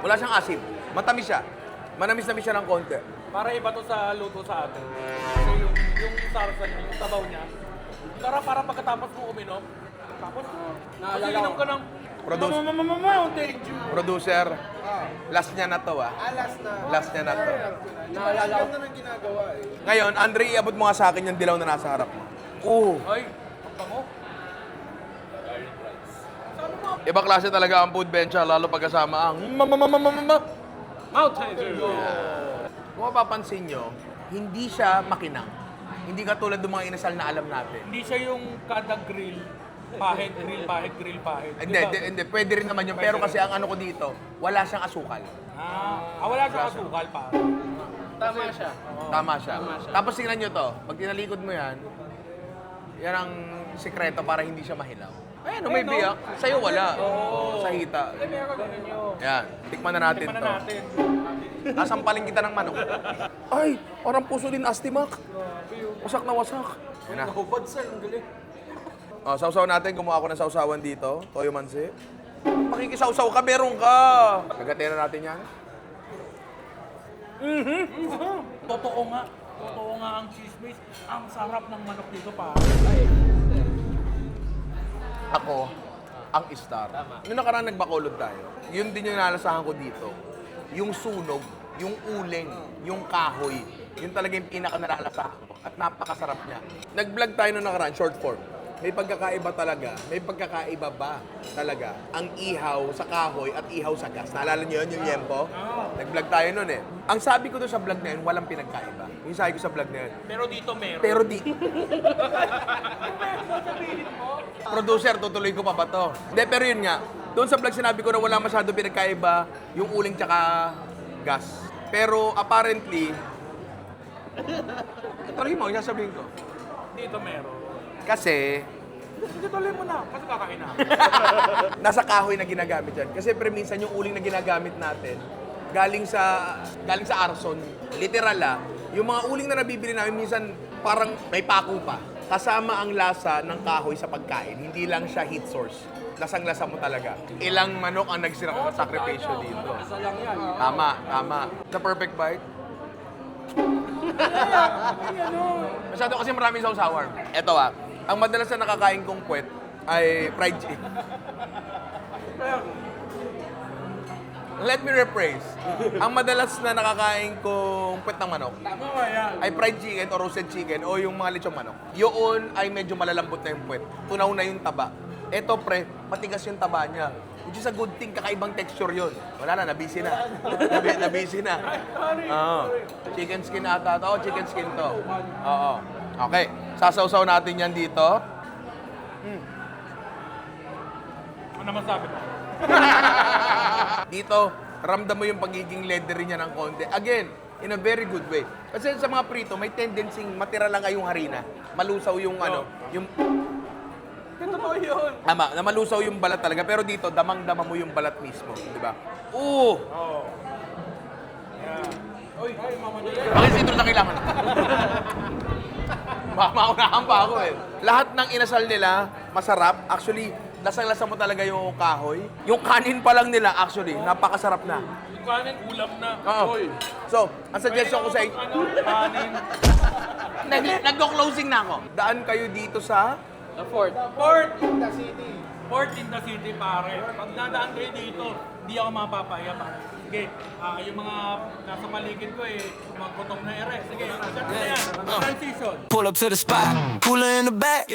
Wala siyang asim. Matamis siya. Manamis-namis siya ng konti.
Para iba to sa luto sa atin. Kasi yung sarsa niya, yung sabaw niya. Para pagkatapos mo uminom, Tapos, inom ka ng Mountain Dew.
Producer, last niya na to ah.
Last na.
Last niya na to.
Naalala ko na ginagawa eh.
Ngayon, Andre, iabot mo nga sa akin yung dilaw na nasa harap mo.
Ay, ang bango.
Iba klase talaga ang food bencha, lalo pagkasama ang
Mountain Dew.
Kung mapapansin nyo, hindi siya makinang. Hindi katulad ng mga inasal na alam natin.
Hindi siya yung kada grill, pahit, grill, pahit.
Hindi. Pwede rin naman yun. Pero kasi ang ano ko dito, wala siyang asukal.
Wala siyang asukal pa.
Tama siya.
Tama siya. Tapos tingnan nyo to. Pag tinalikod mo yan, yan ang sikreto para hindi siya mahilaw. Ayan, may biyak. Sa'yo wala. Sa hita. Yan. Tikman na natin to. Nasampalin kita ng manok. Ay, parang puso din astimak. Wasak na wasak. Yan na.
Hubad sir, ang galing.
Sausaw natin. Gumawa ako ng sausawan dito. Toyo mansi. Makikisausaw ka, meron ka. Kagatin na natin yan.
Totoo nga ang chismis. Ang sarap ng manok dito pa.
Ako, ang star. Noong nakaraan nagbakulod tayo, yun din yung nalasahan ko dito. Yung sunog, yung uling, yung kahoy, yun talaga yung pinaka-nalalasahan ko. At napakasarap niya. Nag-vlog tayo noong nakaraan, short form. May pagkakaiba talaga, may pagkakaiba ba talaga ang ihaw sa kahoy at ihaw sa gas. Naalala niyo yun, yung yempo? Nag-vlog tayo noon eh. Ang sabi ko doon sa vlog na yun, walang pinagkaiba. Yung sabi ko sa vlog na yun.
Pero dito meron.
Pero di. Producer, tutuloy ko pa ba to? Hindi, pero yun nga. Doon sa vlog sinabi ko na wala masyado pinagkaiba yung uling tsaka gas. Pero apparently, tuloy mo, sasabihin ko.
Dito meron.
Kasi,
Sige, tuloy mo na. Kasi kakain na.
nasa kahoy na ginagamit yan. Kasi pre, minsan yung uling na ginagamit natin, galing sa arson. Literal yung mga uling na nabibili namin minsan parang may paku pa. Kasama ang lasa ng kahoy sa pagkain. Hindi lang siya heat source. Lasang-lasa mo talaga. Ilang manok ang nagsirang ng sakripisyo dito.
Isa lang yan.
Tama. The perfect bite. Masyado kasi maraming sausawan. Ito ang madalas na nakakain kong puwet ay fried chicken. Let me rephrase. Ang madalas na nakakain kong puwet ng manok ay fried chicken o roasted chicken o yung mga lechong manok. Yun ay medyo malalambot na yung puwet. Tunaw na yung taba. Ito pre, matigas yung taba niya. Which is a good thing, kakaibang texture yun. Wala na, nabisi na. Nabisi na. Chicken skin ata to. Chicken skin to. Oo. Okay, sasawsaw natin yan dito.
Ano naman sabi mo?
Dito, ramdam mo yung pagiging leathery niya ng konti. Again, in a very good way. Kasi sa mga prito, may tendency matira lang yung harina. Malusaw yung yung...
Totoo yun.
Tama, na malusaw yung balat talaga. Pero dito, damang-dama mo yung balat mismo. Di ba? Bakit dito na kailangan? Maunahan pa ako eh. Lahat ng inasal nila, masarap. Actually, lasang-lasa mo talaga yung kahoy. Yung kanin pa lang nila, actually, napakasarap na.
Yung kanin, ulam na.
Oo. So, ang suggestion ko sa inyo,
Kanin.
nag-closing na ako. Daan kayo dito sa...
Port in the city, pare. Pag nadaan kayo dito, di ako mapapaya, pare. Sige, yung mga nasa paligid ko magkutong na ere. Sige, agad na yan. Transition.
Pull up to the spot, cooler in the back.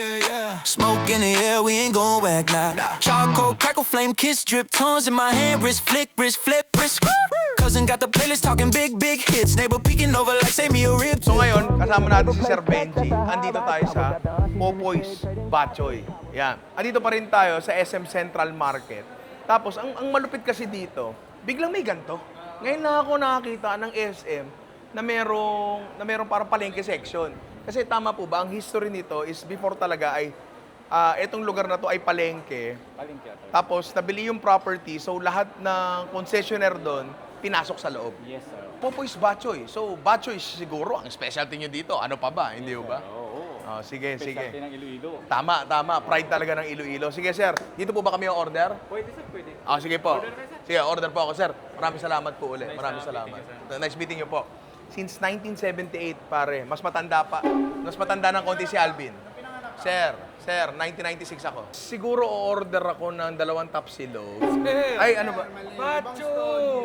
Smoke in the air, we ain't going back now. Charcoal, crackle, flame, kiss, drip, tongues in my hand, wrist flick, wrist flip, wrist. Cousin got the playlist talking big hits. Neighbor peeking over like say me a rib.
So ngayon, kasama natin si Sir Benji. Andito tayo sa Popoy's Batchoy. Yan. Andito pa rin tayo sa SM Central Market. Tapos, ang malupit kasi dito, biglang may ganito. Ngayon na ako nakakita ng SM na merong parang palengke section. Kasi tama po ba, ang history nito is before talaga ay etong lugar na to ay palengke. Tapos, nabili yung property. So, lahat ng concessionaire doon, pinasok sa loob. Yes, sir. Popoy's Batchoy. So, Batchoy siguro ang specialty nyo dito. Ano pa ba? Hindi ba? Oo. Sige.
Specialty ng Iloilo.
Tama. Pride talaga ng Iloilo. Sige, sir. Dito po ba kami order?
Pwede sir, pwede.
Sige po. Sige, order po ako, sir. Maraming salamat po ulit. Maraming salamat. Nice meeting you po. Since 1978, pare. Mas matanda ng konti si Alvin. Sir, 1996 ako. Siguro order ako ng 2 tapsilog.
Sir.
Ay, ano ba?
Bacho!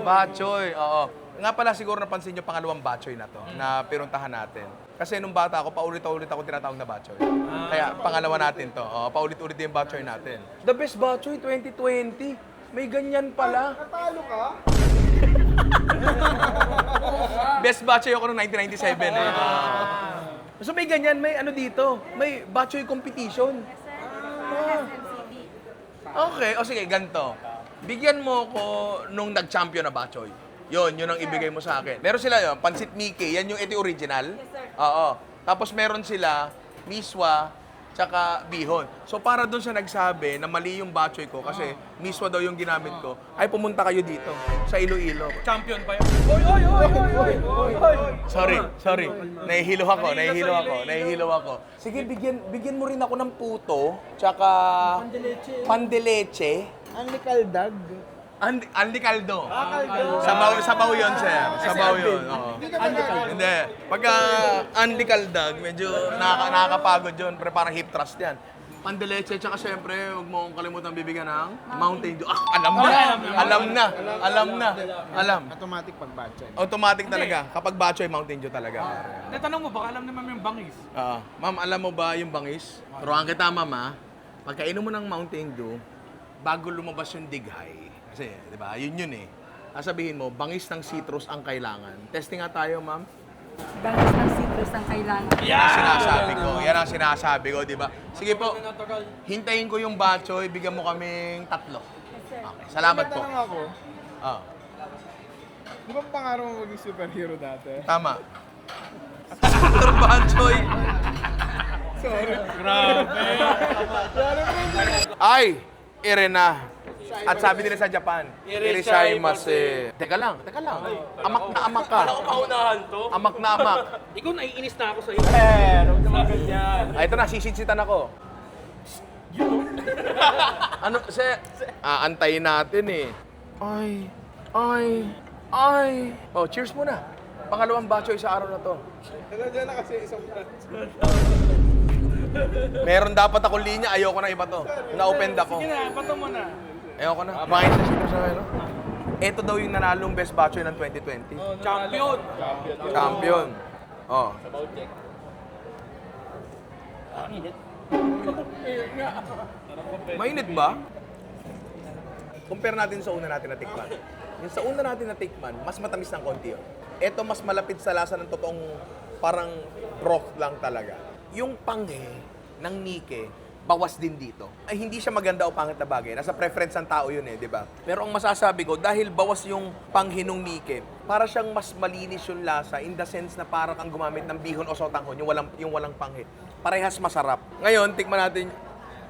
Bachoy, oo. Nga pala siguro napansin nyo pangalawang bachoy na to, na pinuntahan natin. Kasi nung bata ako, paulit-ulit ako tinatawag na bachoy. Kaya pangalawa natin to. Oo, paulit-ulit yung bachoy natin. The best bachoy 2020. May ganyan pala.
Natalo ka?
Best bachoy ako noong 1997 eh. So may ganyan, may ano dito, may bachoy competition. Okay, o sige, ganito. Bigyan mo ko nung nag-champion na bachoy. Yun ang ibigay mo sa akin. Meron sila yun, Pansit Mickey, yan yung ito original. Oo. Tapos meron sila miswa, tsaka bihon. So para doon siya nagsabi na mali yung bachoy ko kasi miswa daw yung ginamit ko, ay pumunta kayo dito sa Iloilo.
Champion pa yun. Oy!
Sorry. Nahihilo ako. Sige, bigyan mo rin ako ng puto, tsaka pandeleche.
Ang likaldag.
Anli Caldo. Sabaw yun, sir. Sabaw yun. Oo. Hindi. Pagka Anli Caldag, medyo nakakapagod yun. Pero parang hip thrust yan. Pandeleche, tsaka syempre, huwag mo akong kalimutan bibigyan ng Mountain Dew. Alam na.
Automatic pag-batchay.
Automatic talaga. Kapag bachoy, Mountain Dew talaga.
Natanong mo, baka alam naman yung bangis.
Ma'am, alam mo ba yung bangis? Turuan kita, ma'am, ha? Pagkainom mo ng Mountain Dew, bago lumabas yung dighay, kasi, di ba, yun eh. Sasabihin mo, bangis ng citrus ang kailangan. Testing nga tayo, ma'am.
Bangis ng citrus ang kailangan.
Yan ang sinasabi ko, di ba? Sige po, hintayin ko yung bachoy, bigyan mo kaming 3. Okay, salamat po.
Tanong ako, di ba pangarap mo maging superhero dati?
Tama. Super bachoy.
Sorry.
Ay, Irena. At sabi nila sa Japan, Irishaimasu. Teka lang. Amak na amak ka.
Paunahan to.
Amak na amak.
Ikaw, naiinis na ako sa'yo.
Huwag naman ganyan.
Ay, ito na, sisitsitan ako. Ano, antayin natin eh. Ay. Oh, cheers muna. Pangalawang bachoy sa araw na to.
Nandiyan na kasi isang
Meron dapat akong linya, ayoko na iba to. Na-offend ako.
Sige na, pato mo na.
Ayoko na. Bakit sa sino sa no? Ito daw yung nanalong best bachoy ng 2020. Champion. Oh. Mainit ba? Compare natin sa una natin na tikman. Yung sa una natin na tikman, mas matamis ng konti yun. Ito mas malapit sa lasa ng totoong parang broth lang talaga. Yung panghe ng Nike, bawas din dito. Ay, hindi siya maganda o pangit na bagay. Nasa preference ng tao yun eh, di ba? Pero ang masasabi ko, dahil bawas yung panghe ng Nike, para siyang mas malinis yung lasa in the sense na parang kang gumamit ng bihon o sotanghon, yung walang panghe. Parehas masarap. Ngayon, tikman natin.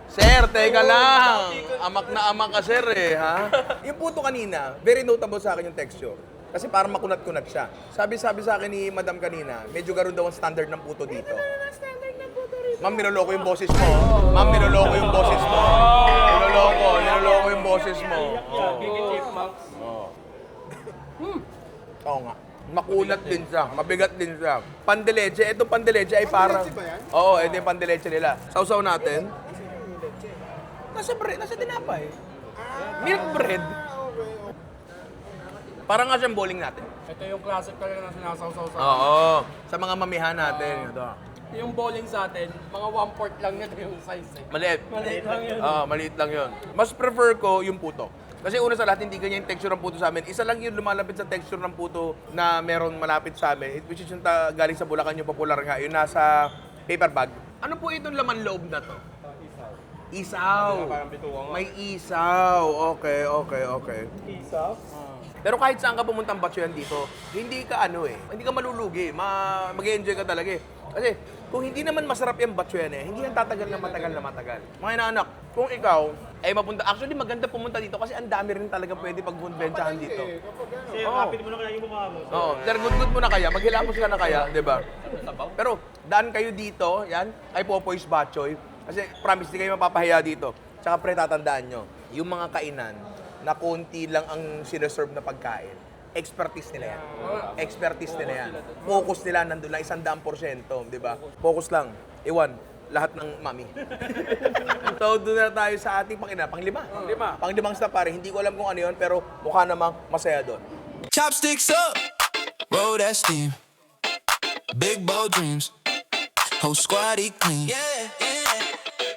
Sir, teka lang. Amak na amak ka, sir eh, ha? Yung puto kanina, very notable sa akin yung texture. Kasi parang makunat-kunat siya. Sabi sa akin ni Madam kanina, medyo ganoon daw ang standard ng puto dito.
Standard na puto rito.
Ma'am, niloloko yung boses mo. Ma'am, niloloko yung boses mo. Niloloko yung boses mo. Oo nga. Makunat din siya. Mabigat din siya. Pandeleche. Itong pandeleche ay parang... Oo, ito yung pandeleche nila. Sausaw natin. Nasa tinapay. Milk bread. Parang nga siyang bowling natin.
Ito yung classic talaga na sinasawsaw sa
Oo. Sa mga mamihan natin. Ito.
Yung bowling sa atin, mga 1/4 lang nito yung size eh.
Maliit.
Maliit lang yun.
Maliit lang yun. Mas prefer ko yung puto. Kasi una sa lahat, hindi ganyan yung texture ng puto sa amin. Isa lang yung lumalapit sa texture ng puto na meron malapit sa amin. Which is yung galing sa Bulacan, yung popular nga. Yung nasa paper bag. Ano po itong laman loob na to? Isaw. May isaw. Okay.
Isaw?
Pero kahit saan ka pumuntang batchoyan dito, hindi ka hindi ka malulugi. Mag-enjoy ka talaga eh. Kasi kung hindi naman masarap yung batchoyan hindi yan tatagal na matagal. Mga inaanak, kung ikaw ay mapunta, actually maganda pumunta dito kasi ang dami rin talaga pwede pag-bentsahan dito. Kapit mo na kaya yung mukha mo. Oo, sir, good mo na kaya, maghilamos ka na kaya, di ba? Pero daan kayo dito, yan, kay Popoy's Batchoy. Kasi promise, di kayo mapapahiya dito. Tsaka pre, tatandaan nyo, yung mga kainan, na konti lang ang sineserve na pagkain. Expertise nila yan. Focus nila nandun lang, 100%, di ba? Focus lang. Iwan, lahat ng mami. So, doon na tayo sa ating panglima. Panglimang stop, pare. Hindi ko alam kung ano yun, pero mukha namang masaya doon.
Chopsticks up, roll that steam. Big bold dreams, whole squad eat clean.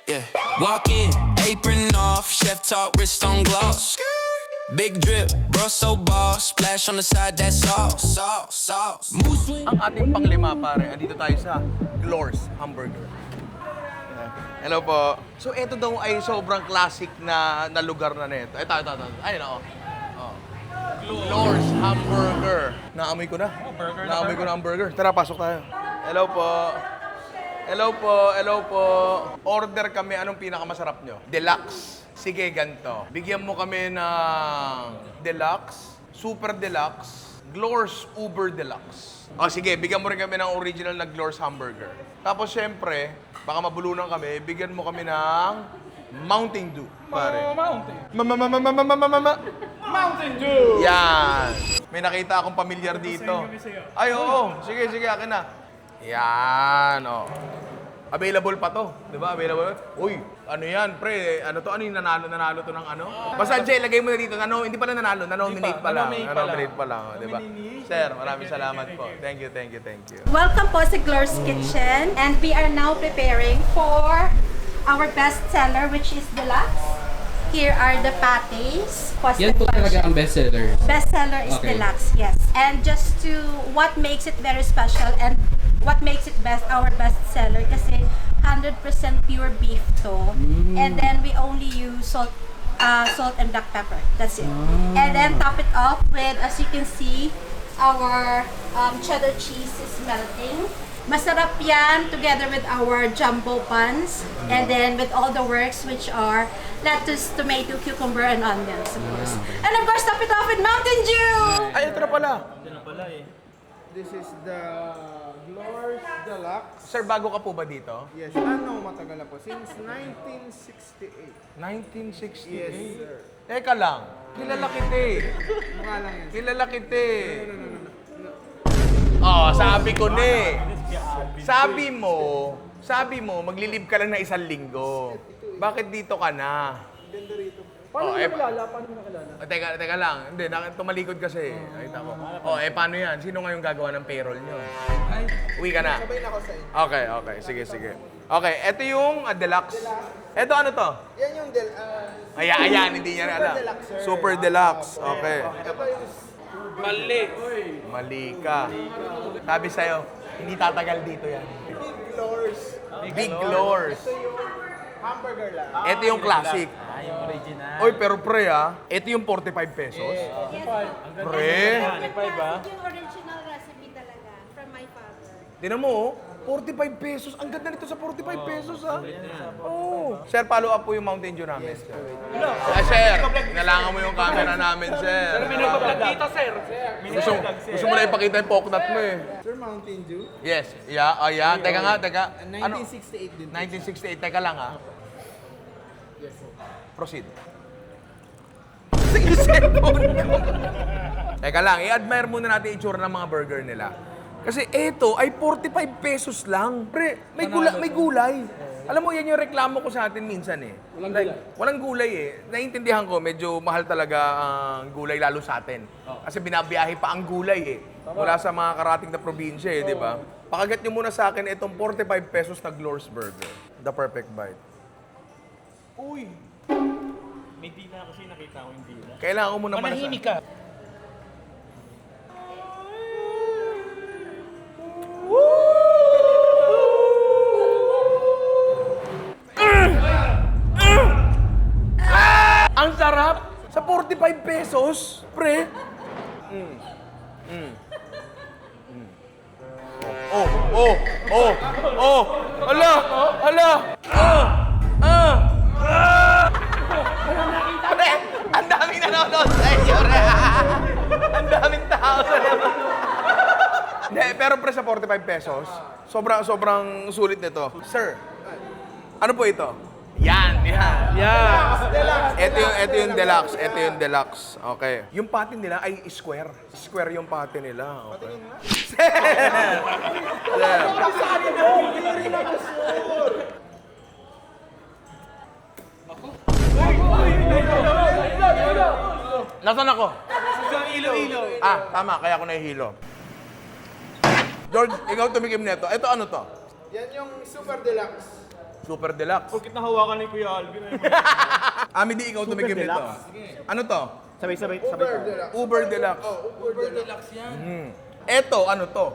Yeah. Walk in, apron off, chef talk, wrist on gloss. Big drip, bro so boss, splash on the side, that's sauce. Moose swing.
Ang ating panglima, pare, andito tayo sa Glor's Hamburger. Hello po. So, ito daw ay sobrang classic na lugar na nito. Ito. Ayun, oh. Glor's Hamburger. Naamoy ko na. Naamoy ko na ang burger. Tara, pasok tayo. Hello po. Order kami. Anong pinakamasarap nyo? Deluxe. Sige, ganito. Bigyan mo kami ng Deluxe, Super Deluxe, Glor's Uber Deluxe. O sige, bigyan mo rin kami ng original na Glor's Hamburger. Tapos syempre, baka mabulunan kami, bigyan mo kami ng Mountain Dew, pare.
Mountain Dew!
Yan. May nakita akong pamilyar dito. Ay, oo. Sige, akin na. Yan, oh. Available pa to, di ba? Available. Uy, ano yan, pre? Ano to? Ano yung nanalo to ng ano? Basta, Jay, lagay mo na dito. Hindi pa na nanalo. Nanominate pa lang. Nanominate pa lang, di ba? Sir, maraming salamat po. Thank you.
Welcome po sa Glor's Kitchen, and we are now preparing for our best seller, which is Deluxe. Here are the patties.
Yan po talaga ang bestseller.
Bestseller is
Okay.
Deluxe, yes. And just to what makes it very special and what makes it our best seller kasi 100% pure beef to. And then we only use salt and black pepper. That's it. And then top it off with, as you can see, our cheddar cheese is melting. Masarap yan together with our jumbo buns and then with all the works which are lettuce, tomato, cucumber, and onions, of course. And of course, top it off with Mountain Dew!
Ay, ito na pala.
This is the Glor's Deluxe.
Sir, bago ka po ba dito?
Yes, matagal na po. Since 1968.
1968?
Yes, sir.
Teka lang. Kilala kita eh.
Mukha lang yan.
Kilala kita eh. Oh, sabi ko na eh. Sabi mo, maglilib ka lang na 1 linggo. Bakit dito ka na?
Ganda rito.
Paano mo nakilala? Teka lang. Hindi, tumalikod kasi. Nakita ko. Paano yan? Sino ngayon gagawa ng payroll nyo? Uwi ka na.
Sabay na ako sa inyo.
Okay. Sige. Okay, ito yung Deluxe. Ito ano to?
Yan yung
Ayan, hindi niya alam.
Deluxe, sir.
Super Deluxe. Okay.
Ito yung
Mali ka. Sabi sa'yo, hindi tatagal dito yan.
Big Glor's.
Big Glor's.
Ito yung hamburger lang.
Ito yung classic.
Yung original.
Oy, pero pre ito yung 45 pesos. Pre.
Yung original recipe talaga from my father.
Tinan mo, 45 pesos. Ang ganda nito sa 45 pesos, ha? Oh. Sir, follow up po yung Mountain Dew namin. Sir, nalangan mo yung camera namin, sir.
May nagpa-vlog dito, sir.
Gusto mo na ipakita yung poknat mo, eh.
Sir, Mountain Dew.
Yes. Yeah, ayan. Teka. Ano?
1968 din.
1968. Teka lang, ha? Proceed. Teka lang, i-admire muna natin itsura ng mga burger nila. Kasi ito ay 45 pesos lang. Pre, may gulay. Alam mo, yan yung reklamo ko sa atin minsan eh. Walang gulay eh. Naiintindihan ko, medyo mahal talaga ang gulay lalo sa atin. Kasi binabiyahe pa ang gulay eh. Mula sa mga karating na probinsya eh, di ba? Pakagat nyo muna sa akin itong 45 pesos na Glor's Burger. The perfect bite. Uy!
May dila kasi nakita ko yung dila.
Kailangan ko muna
Manahimik ka.
Ang sarap! Sa 45 pesos, pre. Hala! Pre, ang daming nanonood sa inyo, re. Ang daming tao sa labas. Hindi, pero pre sa 45 pesos, sobrang sulit nito. Sir, ano po ito? Yan. Ito yung deluxe. Okay. Yung patin nila ay square. Square yung patin nila. Okay. Nasaan ako?
Sa Iloilo.
Ah, tama. Kaya ako nahihilo. George, ikaw tumikim nito. Ito ano to?
Yan yung super deluxe.
Super Deluxe.
Bakit nahawakan ni Kuya Alvin?
Amidi, ikaw tumikim nito. Ano to?
Sabay-sabay.
Uber deluxe.
Uber Deluxe.
Oh, Uber deluxe.
Ito, ano to?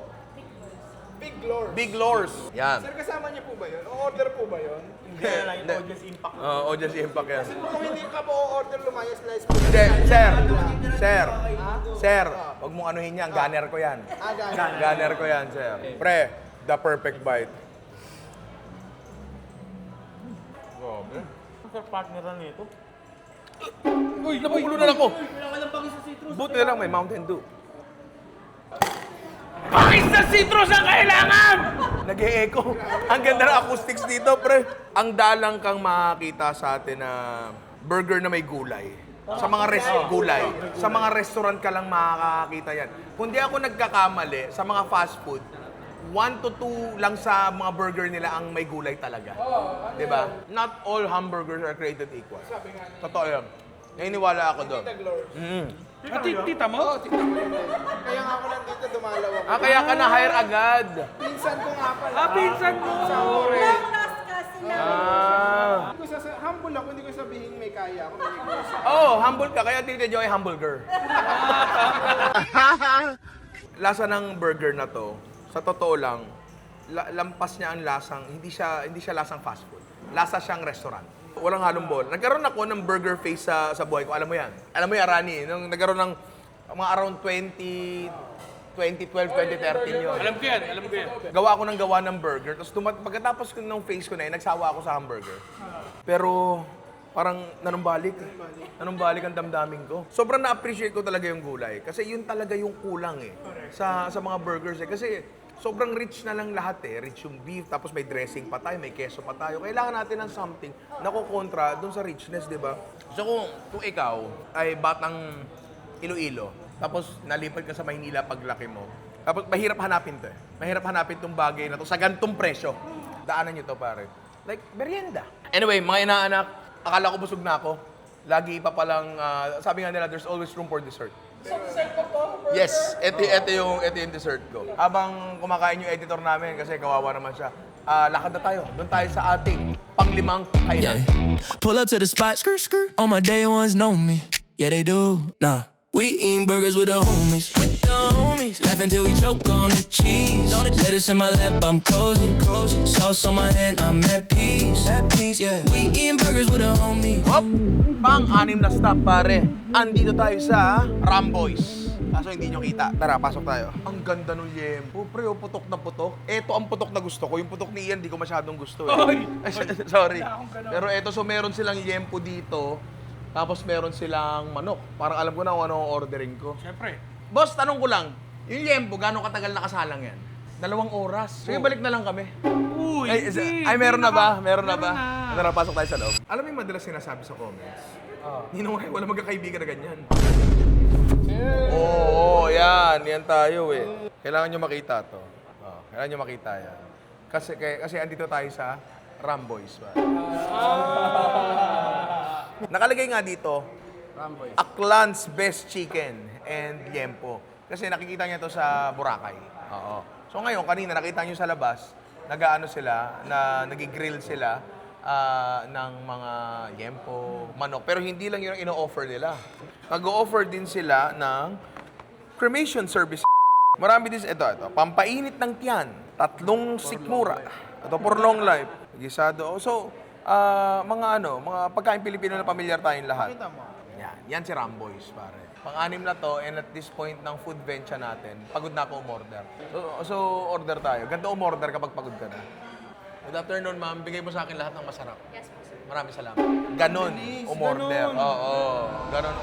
Big Lord.
Big Lors. Yan.
Sir, kasama niyo po ba yun? O-order po ba yun?
Hindi. Audience Impact. Audience Impact yan.
Kung hindi ka po o-order, lumayas slice po.
Hindi, sir, huwag mong anuhin yan, gunner ko yan. Gunner ko yan, sir. Pre, the perfect bite.
Sa partneran nito.
Uy, napupulo na ako. Buti na lang may Mountain Dew. Pakis sa citrus ang kailangan! Nag-e-echo. Ang ganda ng acoustics dito, pre. Ang dalang kang makakita sa atin na burger na may gulay. Sa mga gulay. Sa mga restaurant ka lang makakakita yan. Kung di ako nagkakamali, sa mga fast food, 1 to 2 lang sa mga burger nila ang may gulay talaga. Diba? Not all hamburgers are created equal. Totoo yan. Naniniwala ako doon.
Tita mo?
Kaya nga ako lang dito dumalaw ako.
Ah, kaya ka na-hire agad.
Pinsan ko nga pala.
Pinsan mo!
Last kasi na.
Ah.
Humble ako, hindi ko sabihin may kaya ako. May negosyo.
Oh, humble ka. Kaya Tita Joy, humble girl. Lasa ng burger na to, sa totoo lang, lampas niya ang lasang, hindi siya lasang fast food. Lasa siyang restaurant. Walang halong bol. Nagkaroon ako ng burger face sa buhay ko. Alam mo yan? Alam mo yan, Rani? Nung nagkaroon ng mga around 2012, 2013 yun.
Alam ko yan.
Gawa ako ng gawa ng burger. Tapos pagkatapos ng face ko na yun, nagsawa ako sa hamburger. Pero parang nanumbalik. Nanumbalik ang damdamin ko. Sobrang na-appreciate ko talaga yung gulay. Kasi yun talaga yung kulang eh. Sa mga burgers eh. Kasi sobrang rich na lang lahat eh. Rich yung beef, tapos may dressing pa tayo, may keso pa tayo. Kailangan natin ng something na kukontra dun sa richness, di ba? So kung ikaw ay batang Iloilo, tapos nalipat ka sa Maynila paglaki mo, tapos mahirap hanapin to eh. Mahirap hanapin tong bagay na to sa gantong presyo. Daanan nyo to pare. Like, merienda. Anyway, mga inaanak, akala ko busog na ako. Lagi pa palang, sabi nga nila, there's always room for dessert. Yes, ito yung dessert ko. Habang kumakain yung editor namin, kasi kawawa naman siya, lakad na tayo. Doon tayo sa ating panglimang kainan.
Pull up to the spot, skirt, skirt. All my day ones know me. Yeah, they do. Nah. We eating burgers with the homies. With the homies. Laugh until we choke on the cheese. On the lettuce in my lap, I'm cozy. Cozy. Sauce on my hand, I'm at peace. At peace, yeah. We eating burgers with the homies.
Hop! Pang-anim na stop, pare. Andito tayo sa Ramboy's. Kaso hindi nyo kita. Tara, pasok tayo. Ang ganda ng yempo. Pre, oh, putok na putok. Ito ang putok na gusto ko. Yung putok ni Ian, di ko masyadong gusto eh. Sorry. Pero eto, so meron silang yempo dito. Tapos meron silang manok. Parang alam ko na kung ano ang ordering ko.
Siyempre.
Boss, tanong ko lang. Yung yempo, gano'ng katagal nakasalang yan? 2 oras. Sige, balik na lang kami.
Uy,
Ay, meron na ba? Meron na ba? Tara, pasok tayo sa loob. Alam mo yung madalas sinasabi sa comments? Wala magkakaibigan na ganyan. Oo, yan. Yan tayo eh. Kailangan nyo makita to. Kailangan nyo makita yan. Kasi andito tayo sa Ramboy's. Nakalagay nga dito, Aklan's Best Chicken and Yempo. Kasi nakikita niya to sa Boracay. Oo. So ngayon, kanina nakita niyo sa labas, nag-aano sila, na nag-grill sila ng mga yempo, manok. Pero hindi lang yun ang ino-offer nila. Nag-o-offer din sila ng cremation service. Marami din, ito, pampainit ng tiyan, 3 sikmura. Ito, for long life. Gisado. So, mga pagkain Pilipino na pamilyar tayong lahat. Yan si Ramboy's, pare. Pang-anim na to, and at this point ng food venture natin, pagod na ako umorder. So order tayo. Ganda umorder kapag pagod ka na. Good afternoon, ma'am. Bigay mo sa akin lahat ng masarap. Yes, po, sir. Maraming salamat. Ganon umorder. Oo.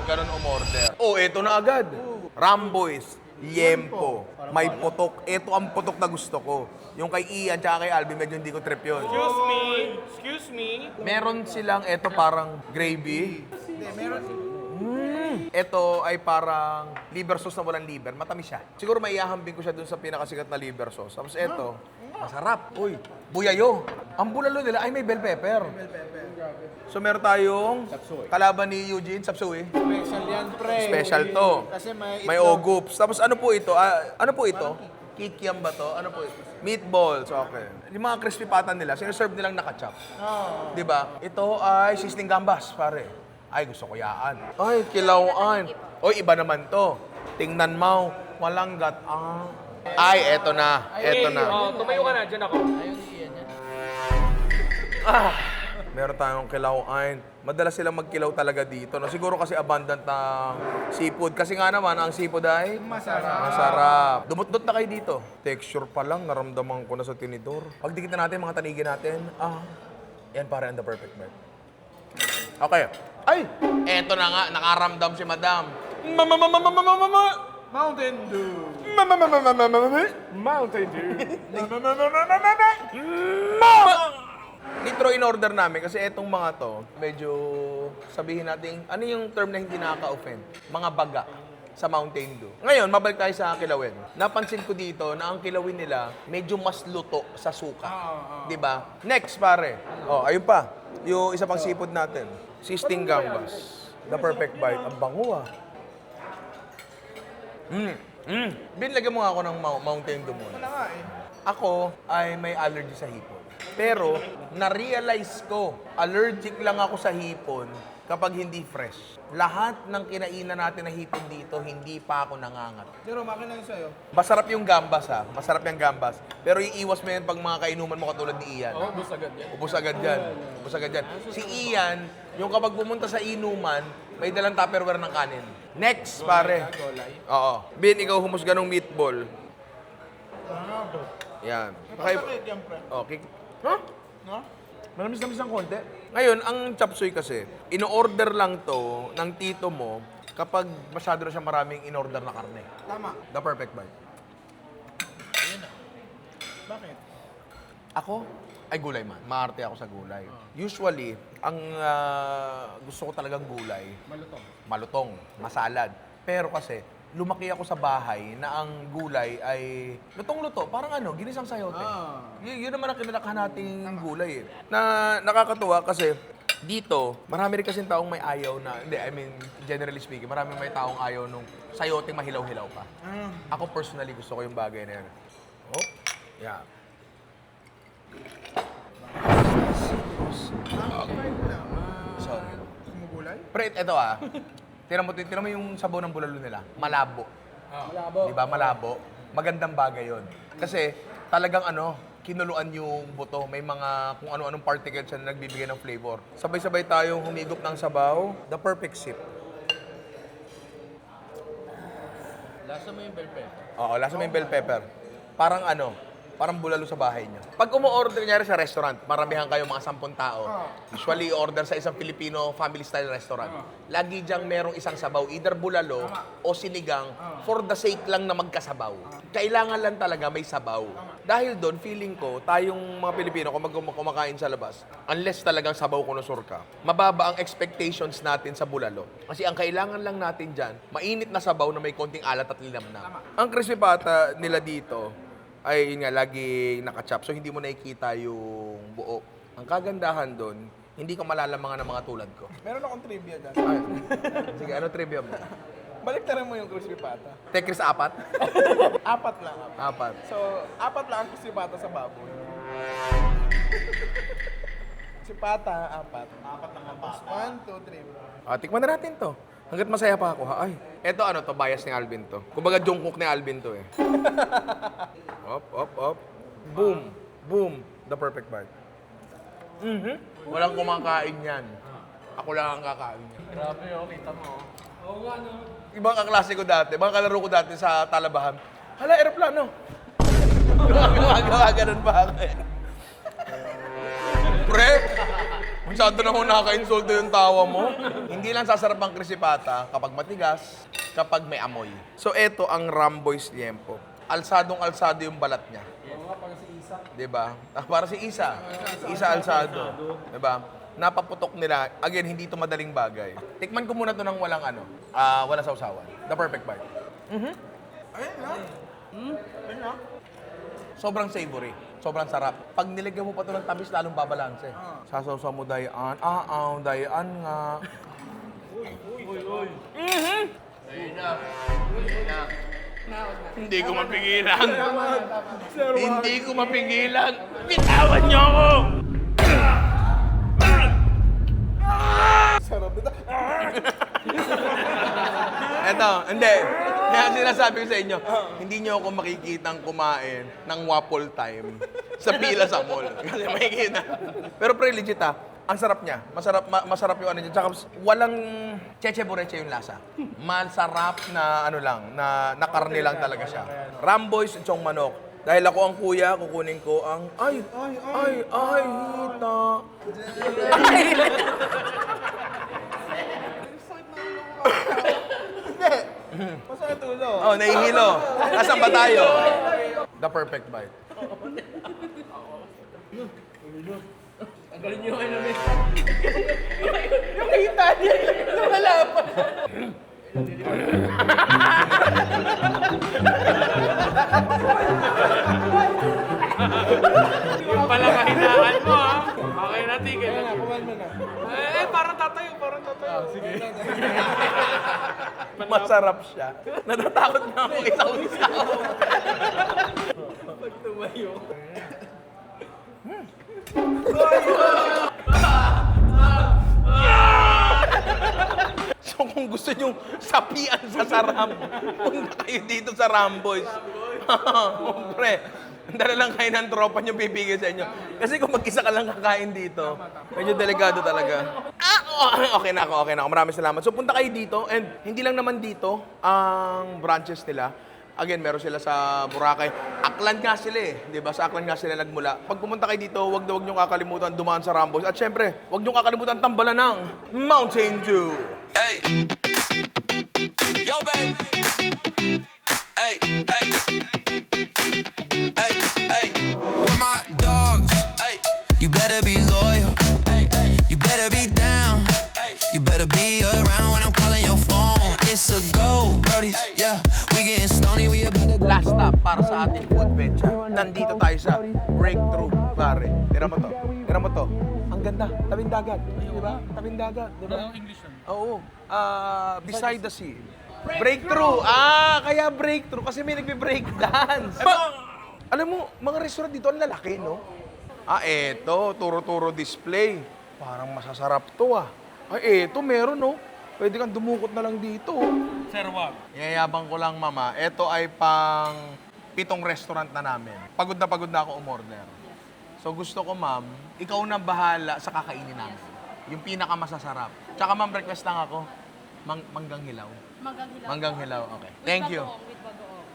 Ganon umorder. Oh, eto na agad. Ramboy's, Yempo, may putok. Ito ang putok na gusto ko. Yung kay Ian tsaka kay Alvin, medyo hindi ko trip yun.
Excuse me.
Meron silang, eto parang gravy. Ito ay parang liver sauce na walang liver. Matamis siya. Siguro maihahambing ko siya dun sa pinakasikat na liver sauce. Tapos ito, masarap. Uy, buyayo. Ang bulalo nila ay may bell pepper. So meron tayong kalaban ni Eugene, sapsuy.
Special yan, pre.
Special to.
Kasi
May ogups. Tapos ano po ito? Ano po ito? Kikiam ba to? Ano po ito? Meatballs. Okay. Yung mga crispy pata nila, sinaserve nilang nakachop.
Oh.
Di ba? Ito ay sisling gambas, pare. Ay, gusto ko yaan. Ay, kilawan. Oy, iba naman to. Tingnan mo, walang gat-ang. Ay, eto na. Eto na.
Tumayo ka na, dyan ako.
Meron tayong kilawan. Madalas silang magkilaw talaga dito. No? Siguro kasi abundant na seafood. Kasi nga naman, ang seafood ay masarap. Dumut-dut na kayo dito. Texture pa lang, naramdaman ko na sa tinidor. Pagdikit na natin, mga tanigin natin, yan para the perfect bite. Okay. Ay! Eto na nga, nakaramdam si Madam.
Mountain Dew.
Mountain Dew. Nitro in order namin kasi etong mga to, medyo sabihin natin, ano yung term na hindi nakaka-offend? Mga baga sa Mountain Dew. Ngayon, mabalik tayo sa kilawin. Napansin ko dito na ang kilawin nila medyo mas luto sa suka. Di ba? Next, pare. Oh, ayun pa. Yung isa pang seafood natin. Sisting gambas. The perfect bite. Ang bango ah. Binlagyan mo nga ako ng Mountain Dew muna. Ako ay may allergy sa hipon. Pero, na-realize ko, allergic lang ako sa hipon kapag hindi fresh. Lahat ng kinainan natin na hipon dito, hindi pa ako nangangat.
Pero makinig sa'yo.
Masarap yung gambas ha. Masarap yung gambas. Pero iiwas mo yan pag mga kainuman mo katulad ni Ian.
Ubus agad yan.
Ubus agad yan. Ubus agad yan. Si Ian, yung kapag pumunta sa inuman, may dalang tupperware ng kanin. Next, pare. Oo. Bin, ikaw humusga ng meatball. Yan. Okay. Okay. Huh?
No?
Manamis-namis ng konti. Ngayon, ang chop suey kasi, in-order lang to ng tito mo kapag masyado na siya maraming in-order na karne.
Tama.
The perfect bite.
Bakit?
Ako, ay gulay man. Maarte ako sa gulay. Usually, ang gusto ko talagang gulay, malutong, masalad. Pero kasi, lumaki ako sa bahay na ang gulay ay lutong-luto. Parang ano, ginisang sayote. Yun naman ang kinalakhan nating gulay eh. Na nakakatuwa kasi dito, marami rin kasing taong may ayaw na, hindi, I mean, generally speaking, marami may taong ayaw nung sayote mahilaw-hilaw pa. Ako personally gusto ko yung bagay na yan. Oh, yeah. Sorry.
Sumugulay?
Pre, eto Tinan mo yung sabaw ng bulalo nila. Malabo.
Malabo.
Di ba? Malabo. Magandang bagay yon. Kasi talagang kinuluan yung buto. May mga kung ano-anong particles na nagbibigay ng flavor. Sabay-sabay tayong humigop ng sabaw. The perfect sip.
Lasa mo yung bell pepper.
Oo, lasa mo yung bell pepper. Parang bulalo sa bahay niyo. Pag umu-order niya sa restaurant, maramihan kayo mga 10 tao. Usually, order sa isang Filipino family-style restaurant. Lagi diyang merong isang sabaw, either bulalo o sinigang, for the sake lang na magkasabaw. Kailangan lang talaga may sabaw. Dahil doon, feeling ko, tayong mga Pilipino, kung kumakain sa labas, unless talagang sabaw konusor ka, mababa ang expectations natin sa bulalo. Kasi ang kailangan lang natin dyan, mainit na sabaw na may konting alat at linamnam. Ang crispy pata nila dito, ay yun nga, lagi nakachop. So, hindi mo nakikita yung buo. Ang kagandahan doon, hindi ka malalamangan ng mga tulad ko.
Meron akong trivia dyan.
Ay, sige, ano trivia mo?
Baliktaran mo yung crispy pata.
Tetris 4?
Apat lang.
4.
So, 4 lang ang crispy pata sa baboy. Si pata, 4. 4 lang ang pata. 1, 2, 3.
Tikman na natin to. Hanggat masaya pa ako, ha? Ay, eto bias ni Alvin to. Kumbaga, Jungkook ni Alvin to eh. Op. Boom. Boom. The perfect bite. Walang kumakain yan. Ako lang ang kakain yan.
Grabe kita mo. Oo nga, no?
Ibang kaklase ko dati, ibang kalaro ko dati sa Talabahan. Hala, aeroplano. Gumagawa ganun pa ako eh. Pre, masyado na ako nakaka-insulto yung tawa mo. Hindi lang sasarap ang krisipata kapag matigas, kapag may amoy. So, eto ang Ramboy's Liempo. Alsadong-alsado yung balat niya.
Oo nga, para si Isa.
Diba? Para si Isa. Isa alsado. Diba? napaputok nila. Again, hindi ito madaling bagay. Tikman ko muna to ng walang walang sausawan. The perfect bite. Sobrang savory. Sobrang sarap. Pag nilagyan mo pa ito ng tamis, lalong babalanse. Sasaw mo dayaan. Dayaan nga. Hindi ko mapigilan. Hindi ko mapigilan. Bitawan niyo ako!
Sarap ito.
Eto, hindi. Kaya sinasabi ko sa inyo, hindi niyo ako makikitang kumain ng waffle time sa pila sa mall. Kasi makikita. Pero pre, legit ang sarap niya. Masarap yung ano niya. Tsaka walang cheche boreche yung lasa. Masarap na na karne lang talaga siya. Ramboy's Chong Manok. Dahil ako ang kuya, kukunin ko ang hita.
Masakit ulo.
Oh, nahihilo. Nasaan ba tayo? The perfect bite.
Yung hita niya, wala pa.
Yung pala kahinaan mo, ha? Okay na, tigil.
Kumain mo na.
Parang tatayo. Sige.
Masarap siya. Natatakot na ako isaw-isaw.
Pag tumayo.
So kung gusto nyo sapian sa sarap, punta kayo dito sa Ramboy's. Pre, dala lang kayo ng tropa nyo bibigay sa inyo. Kasi kung mag-isa ka lang kakain dito, medyo delikado talaga. Okay na ako. Maraming salamat. So punta kayo dito, and hindi lang naman dito ang branches nila. Again, meron sila sa Boracay. Aklan nga sila di ba? Sa Aklan nga sila nagmula. Pag pumunta kayo dito, wag nyo kakalimutan dumaan sa Ramboy's. At syempre, wag nyo kakalimutan tambalan ng Mountain Dew.
Hey, yo, baby. Hey, hey, hey, hey. Where my dogs? Hey, you better be loyal. Hey, you better be down. You better be around when I'm calling your phone. It's a go, brody. Yeah, we getting stony. We about to
Last stop para sa ating food venture. Nandito tayo sa Breakthrough, pare. Tira mo to. Ang ganda. Tabing dagat. Di ba? Tabing dagat. Di ba?
English yun.
Oo. Beside the sea. Breakthrough. Kaya breakthrough. Kasi may nagbe-breakdance. Alam mo, mga restaurant dito, ang lalaki, no? Eto. Turo-turo display. Parang masasarap to, eto, meron, no? Pwede kang dumukot na lang dito.
Sir, wag.
Yayabang ko lang, mama. Ito ay pang 7 restaurant na namin. Pagod na ako umorder. So gusto ko, ma'am, ikaw na bahala sa kakainin namin. Yung pinakamasasarap. Tsaka, ma'am, request lang ako. Manggang hilaw. Manggang hilaw, okay. Thank you.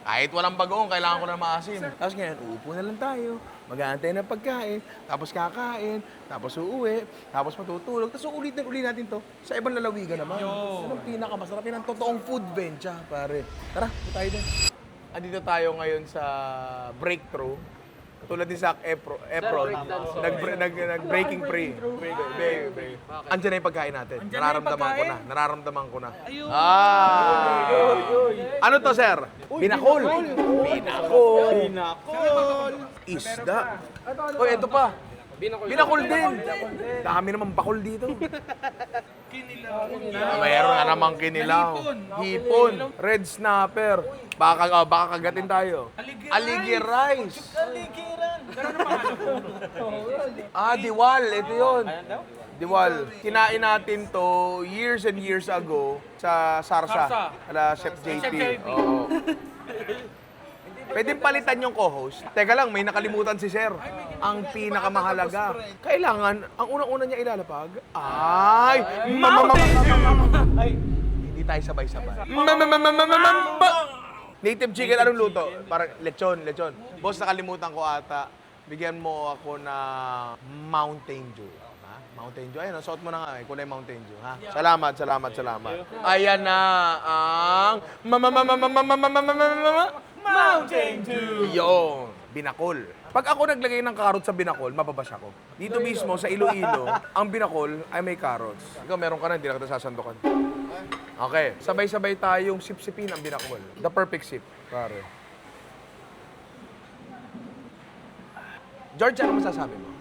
Kahit walang bagoong, kailangan ko na maasim. Tapos ngayon, uupo na lang tayo. Mag-aantay ng pagkain, tapos kakain, tapos uuwi, tapos matutulog, tapos ulitin natin to sa ibang lalawigan naman. Yan ang pinakamasarap. Yan ang totoong food venture, pare. Tara, punta tayo din. Andito tayo ngayon sa Breakthrough. Tulad ni Zac Efron, nag-breaking free. Andiyan na yung pagkain natin. Nararamdaman ko na. Ano to, sir? Binakol. Isda. Ito pa. Binakol din. Dami naman bakol dito. Mayroon na namang kinilaw. Hipon. Red snapper. Baka kagatin tayo. Aligi rice. Diwal. Ito yun. Diwal. Kinain natin to years and years ago sa Sarsa. Chef JP. Oo. Pwedeng palitan yung co-host. Teka lang, may nakalimutan si Sir. Ang pinakamahalaga. Kailangan, ang unang-una niya ilalapag, hindi tayo sabay-sabay. Native chicken, anong luto? Parang lechon. Boss, nakalimutan ko ata. Bigyan mo ako na Mountain Dew. Mountain Dew. Ayun, suot mo na nga. Kulay Mountain Dew. Ha? Salamat. Ayan na ang Mountain Dew. Yung binakol. Pag ako naglagay ng carrots sa binakol, mababasa ko. Dito mismo, sa Iloilo, ang binakol ay may carrots. Ikaw, meron ka na, hindi na kita sasandukan. Okay, sabay-sabay tayong sip-sipin ang binakol. The perfect sip, pare. George, ano masasabi mo?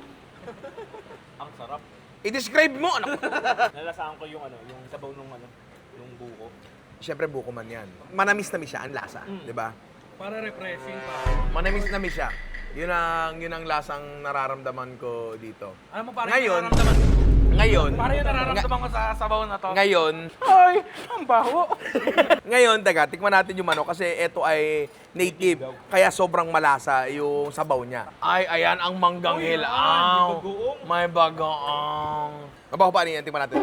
Ang sarap.
I-describe mo, ano?
Nalasahan ko yung sabaw nung yung buko.
Siyempre, buko man yan. Manamis-namis siya, ang lasa, di ba?
Para refreshing pa.
Manamis-namis siya. Yun ang lasang nararamdaman ko dito.
Alam mo, pare,
Ngayon,
yung nararamdaman.
Ngayon,
Pare, yung nararamdaman ko sa sabaw na to.
ngayon,
Ay, ang baho.
ngayon, teka, tikman natin yung manok kasi ito ay native. Kaya sobrang malasa yung sabaw niya. Ay, ayan ang manggang hilaw. May bagoong. Mabaho pa niyan, tikman natin.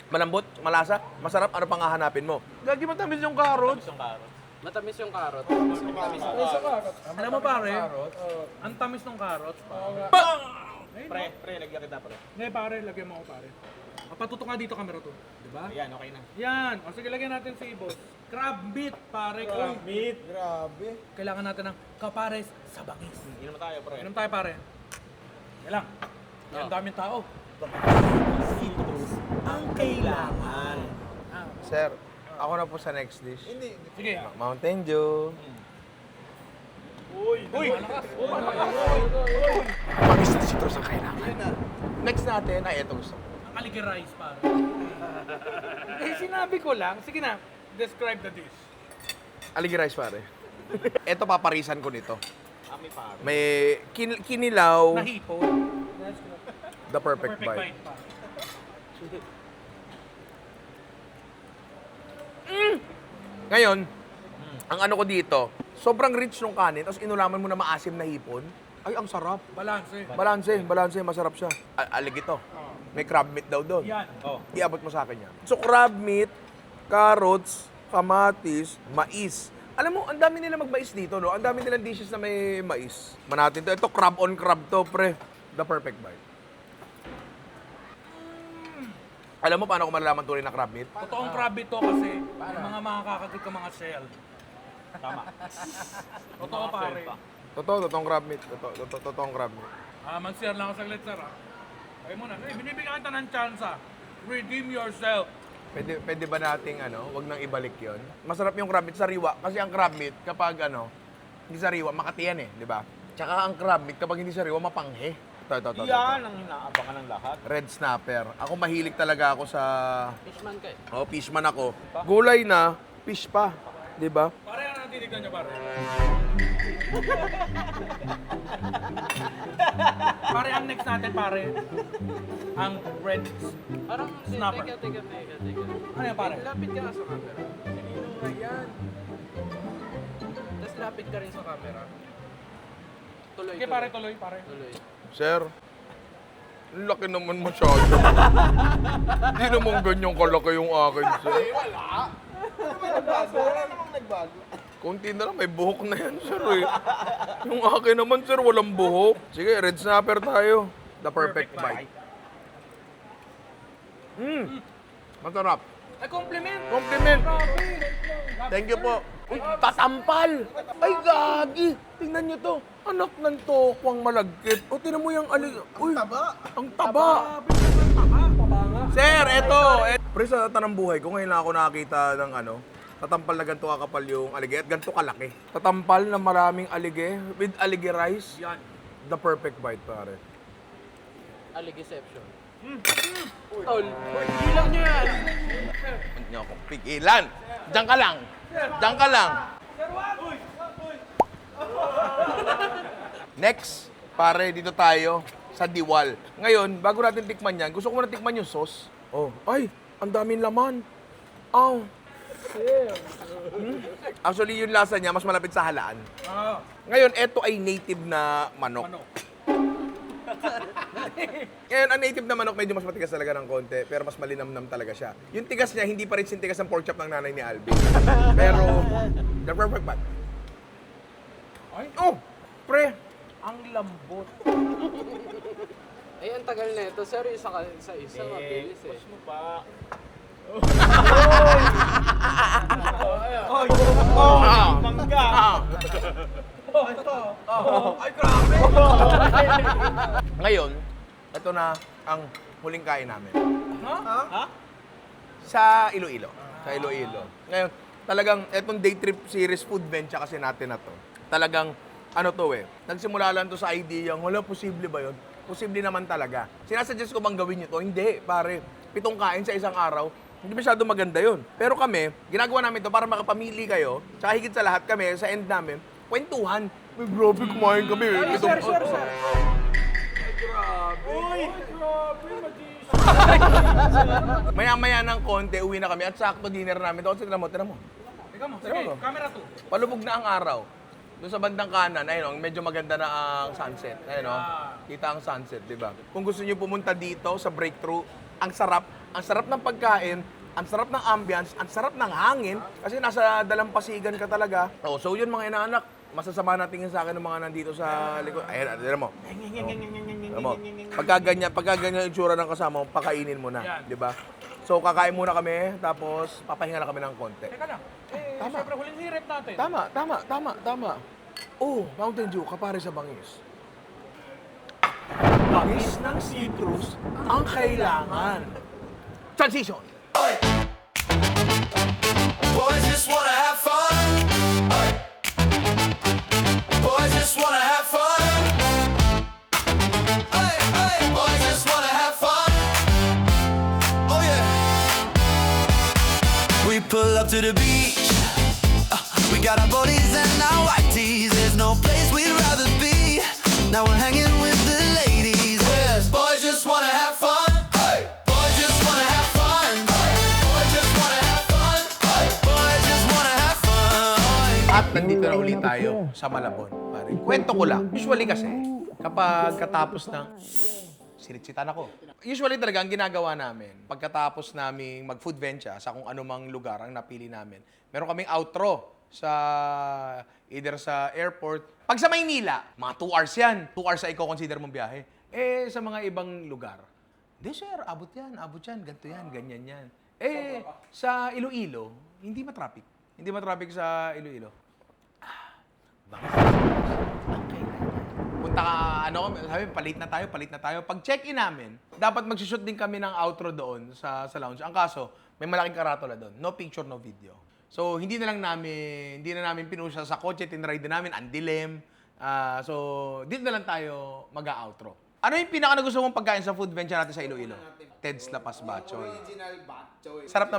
Malambot, malasa, masarap. Ano pang hahanapin mo? Gagi, matamis yung carrots.
Matamis yung carrot.
Alam mo, pare, ang tamis ng carrots.
Pre, lagyan kita, pre.
Ngayon, pare, lagyan mo ako, pare. Patutok nga dito, camera to. Diba?
Ayan, okay na.
Yan. O sige, lagyan natin si boss. Crab meat, pare.
Crab meat.
Grabe.
Kailangan natin ng kapares sa bangis.
Inom tayo, pre.
Inom tayo, pare. Yan lang. Yan, daming tao.
Ang kailangan.
Sir, ako na po sa next dish.
Sige.
Mountain Dew.
Uy!
Mabis na citrus ang kailangan. Next natin, ay ito gusto ko.
Ang aligay rice, pare. Eh, sinabi ko lang. Sige na, describe the dish.
Aligi rice, pare. Ito, paparisan ko nito.
Ami, pare.
May kinilaw,
Nahipon.
the perfect
Perfect
bite.
bite, pare.
Ngayon, ang ano ko dito, sobrang rich nung kanin, tapos inulaman mo na maasim na hipon. Ay, ang sarap.
Balance.
Balanse, masarap siya. Aligi to. May crab meat daw doon.
Yan.
Iabot mo sa akin yan. So, crab meat, carrots, kamatis, mais. Alam mo, ang dami nila magmais dito, no? Ang dami nilang dishes na may mais. Manatin to. Ito, crab on crab to, pre. The perfect bite. Alam mo paano ko malalaman tunay na crab meat?
Totoong crab ito kasi yung mga makakagat ka mga shell.
Tama.
Totoo, pare.
Totoong crab meat. Totoong crab meat.
Mag-share lang ako saglit, sir. Ay muna. Eh, binibigyan kita ng chance. Redeem yourself.
Pwede ba nating wag nang ibalik yon? Masarap yung crab meat sa riwa kasi ang crab meat kapag hindi sa riwa, makatiyan di ba? Tsaka ang crab meat kapag hindi sa riwa, mapanghe. Ito.
Yan ang inaabangan ng lahat.
Red snapper. Ako mahilig talaga ako sa...
Fishman ka eh.
Oh, fishman ako. Gulay na, fish pa. Di ba?
Pare, ano titignan niyo, pare? Pare, ang next natin, pare. Ang red.
Parang,
Snapper.
teka.
Ano yan, pare?
Lapit ka nga sa camera. Tapos lapit ka rin sa camera. Tuloy.
Okay, pare, tuloy, pare.
Tuloy.
Sir, ang laki naman masyado. Hindi naman ganyan kalaki yung akin, sir.
Wala namang nagbago.
Kunti na lang, may buhok na yan, sir. Yung akin naman, sir, walang buhok. Sige, red snapper tayo. The perfect bite. Masarap.
Ay, compliment!
Compliment.
Grabe!
Thank you po. Uy, tatampal! Ay, gagi! Tingnan nyo to. Anak ng tokwang malagkit. O, tinan mo yung Uy, ang taba. Sir, eto. Pre, sa tanang buhay ko, ngayon lang ako nakakita ng tatampal na ganito kakapal yung alige at ganito kalaki. Tatampal na maraming alige with alige rice.
Yan.
The perfect bite, pare.
Aligiception.
Hilang niyo yan!
Huwag niyo akong pigilan. Diyan ka lang. Diyan ka lang. Next, pare, dito tayo sa Diwal. Ngayon, bago natin tikman yan, gusto ko muna tikman yung sauce. Oh, ay, ang daming laman. Aw. Actually, yung lasa niya, mas malapit sa halaan. Ngayon, eto ay native na manok. Ngayon, ang native na manok, medyo mas matigas talaga ng konti, pero mas malinamnam talaga siya. Yung tigas niya, hindi pa rin sintigas ng pork chop ng nanay ni Alvin. Pero, the perfect bite. Ay, oh, pre, ang lambot.
Ay, ang tagal na ito. Sir, isa mabilis eh.
Push mo pa.
Oh,
Mangga!
ito na ang huling kain namin.
Ha?
Sa Iloilo. Sa Iloilo. Ngayon, talagang etong day trip series food venture kasi natin na to. Talagang, ano to nagsimula lang to sa idea, wala, posible ba yun? Posible naman talaga. Sinasuggest ko bang gawin nyo to? Hindi, pare. 7 kain sa isang araw, hindi masyado maganda yun. Pero kami, ginagawa namin to para makapamili kayo, tsaka higit sa lahat kami, sa end namin, kwentuhan. May grabe, kumain kami.
Sir.
Maya-maya ng konti, uwi na kami at sakto dinner namin. Tapos tira mo.
Teka mo, sige,
Teka mo.
camera 2.
Palubog na ang araw. Doon sa bandang kanan, ayun, medyo maganda na ang sunset. Ayun, kita ang sunset, di ba? Kung gusto niyo pumunta dito sa Breakthrough, ang sarap ng pagkain, ang sarap ng ambience, ang sarap ng hangin, kasi nasa dalampasigan ka talaga. Oh, so yun mga inaanak, masasama na tingin sa akin ng mga nandito sa likod. Ayun, tira mo. Pagka ganyan itsura ng kasama mo, pakainin mo na, di ba? So, kakain muna kami, tapos papahinga na kami ng konti.
Teka lang. Siyempre, huling hirap natin.
Tama. Oh, Mountain Dew, kapare sa bangis. Bangis ng citrus ang kailangan. Transition!
Boys just wanna have fun. Boys just wanna have fun. Boys just wanna have fun. Oh yeah. We pull up to the beach. We got our bodies and our white tees. There's no place we'd rather be. Now we're hanging with the ladies. Yes, boys just wanna have fun. Boys just wanna have fun. Boys just wanna have fun. Boys just wanna have fun.
At nandito na ulit tayo sa Malabon. Pare. Kwento ko lang. Usually kasi, kapag katapos ng... Sinitsitan ako. Usually talaga, ang ginagawa namin, pagkatapos naming mag-food venture sa kung anumang lugar ang napili namin, meron kaming outro sa either sa airport. Pag sa Maynila, mga 2 hours yan. 2 hours sa i-consider mong biyahe. Eh, sa mga ibang lugar, hindi sir, abot yan, ganito yan, ganyan yan. Eh, sa Iloilo, hindi matraffic. Hindi matraffic sa Iloilo. Punta ka, sabi, palit na tayo. Pag check-in namin, dapat magsushoot din kami ng outro doon sa lounge. Ang kaso, may malaking karatula doon. No picture, no video. So, hindi na namin pinusa sa kotse, tinride na namin, ang dilim. So, dito na lang tayo mag-outro. Ano yung pinaka-nagusto mong pagkain sa food venture natin sa Iloilo? Ted's Lapas Batchoy.
Original batchoy.
Sarap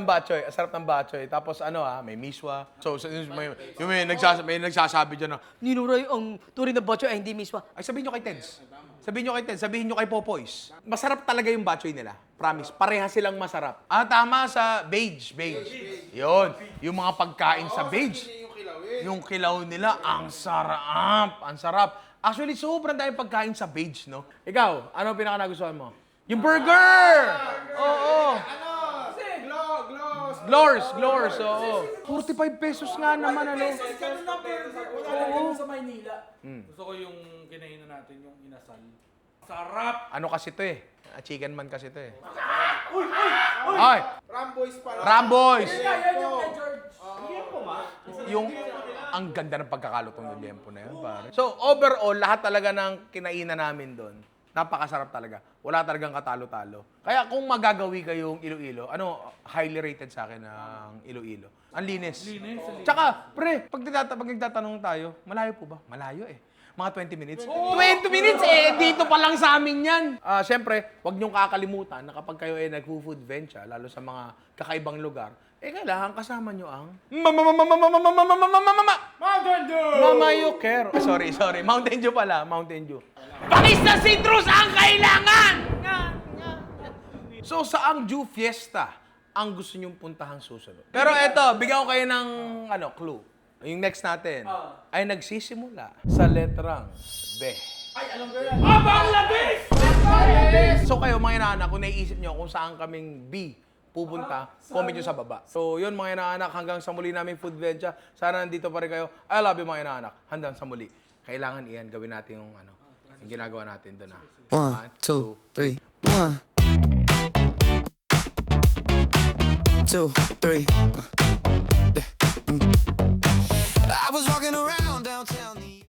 ng batchoy. Tapos may miswa. So, may nagsasabi dyan na,
Ninuray ang turing na batchoy ay hindi miswa.
ay sabihin nyo kay Teds. Sabihin nyo kay Popoys. Masarap talaga yung batchoy nila. Promise. Pareha silang masarap. Tama sa beige. Yun. Yung mga pagkain sa beige. Yung kilaw nila, ang sarap. Actually, sobrang dahil pagkain sa beige, no? Ikaw, ano pinaka-nagustuhan mo? Yung burger! Oo. Glors, oo. 45 pesos nga naman, ano?
Ganun na burger. Wala sa Maynila. Gusto ko yung kinainan natin, yung inasal. Sarap!
Ano kasi to Chicken man kasi to Ay!
Ramboys pala.
Ramboys!
Yan yung kay George.
Yung ang ganda ng pagkakalutong ng liempo na yun, pare. So, overall, lahat talaga ng kinainan namin doon, napakasarap talaga. Wala talagang katalo-talo. Kaya kung magagawi kayong Iloilo, highly rated sa akin ang Iloilo. Ang linis. Tsaka, pre, pag nagtatanong tayo, malayo po ba? Malayo Mga 20 minutes. 20 minutes dito pa lang sa amin yan. Siyempre, huwag niyong kakalimutan na kapag kayo nag-food venture, lalo sa mga kakaibang lugar, kailangan kasama niyo ang
Mountain Dew!
Mamayoker. Sorry. Mountain Dew pala. Mountain Dew. Bangis na citrus ang kailangan! So, saang Dew Fiesta ang gusto niyong puntahang susunod? Pero eto, bigyan ko kayo ng clue. Yung next natin ay nagsisimula sa letrang B.
Ay, alam ko yan. Bangladesh!
So kayo, mga inaanak, kung naiisip nyo kung saan kaming B pupunta, comment nyo sa baba. So yun, mga inaanak, hanggang sa muli naming food venture. Sana nandito pa rin kayo. I love you, mga inaanak. Hanggang sa muli. Kailangan iyan, gawin natin yung ginagawa natin doon.
1, 2, 3. 1, 2, 3.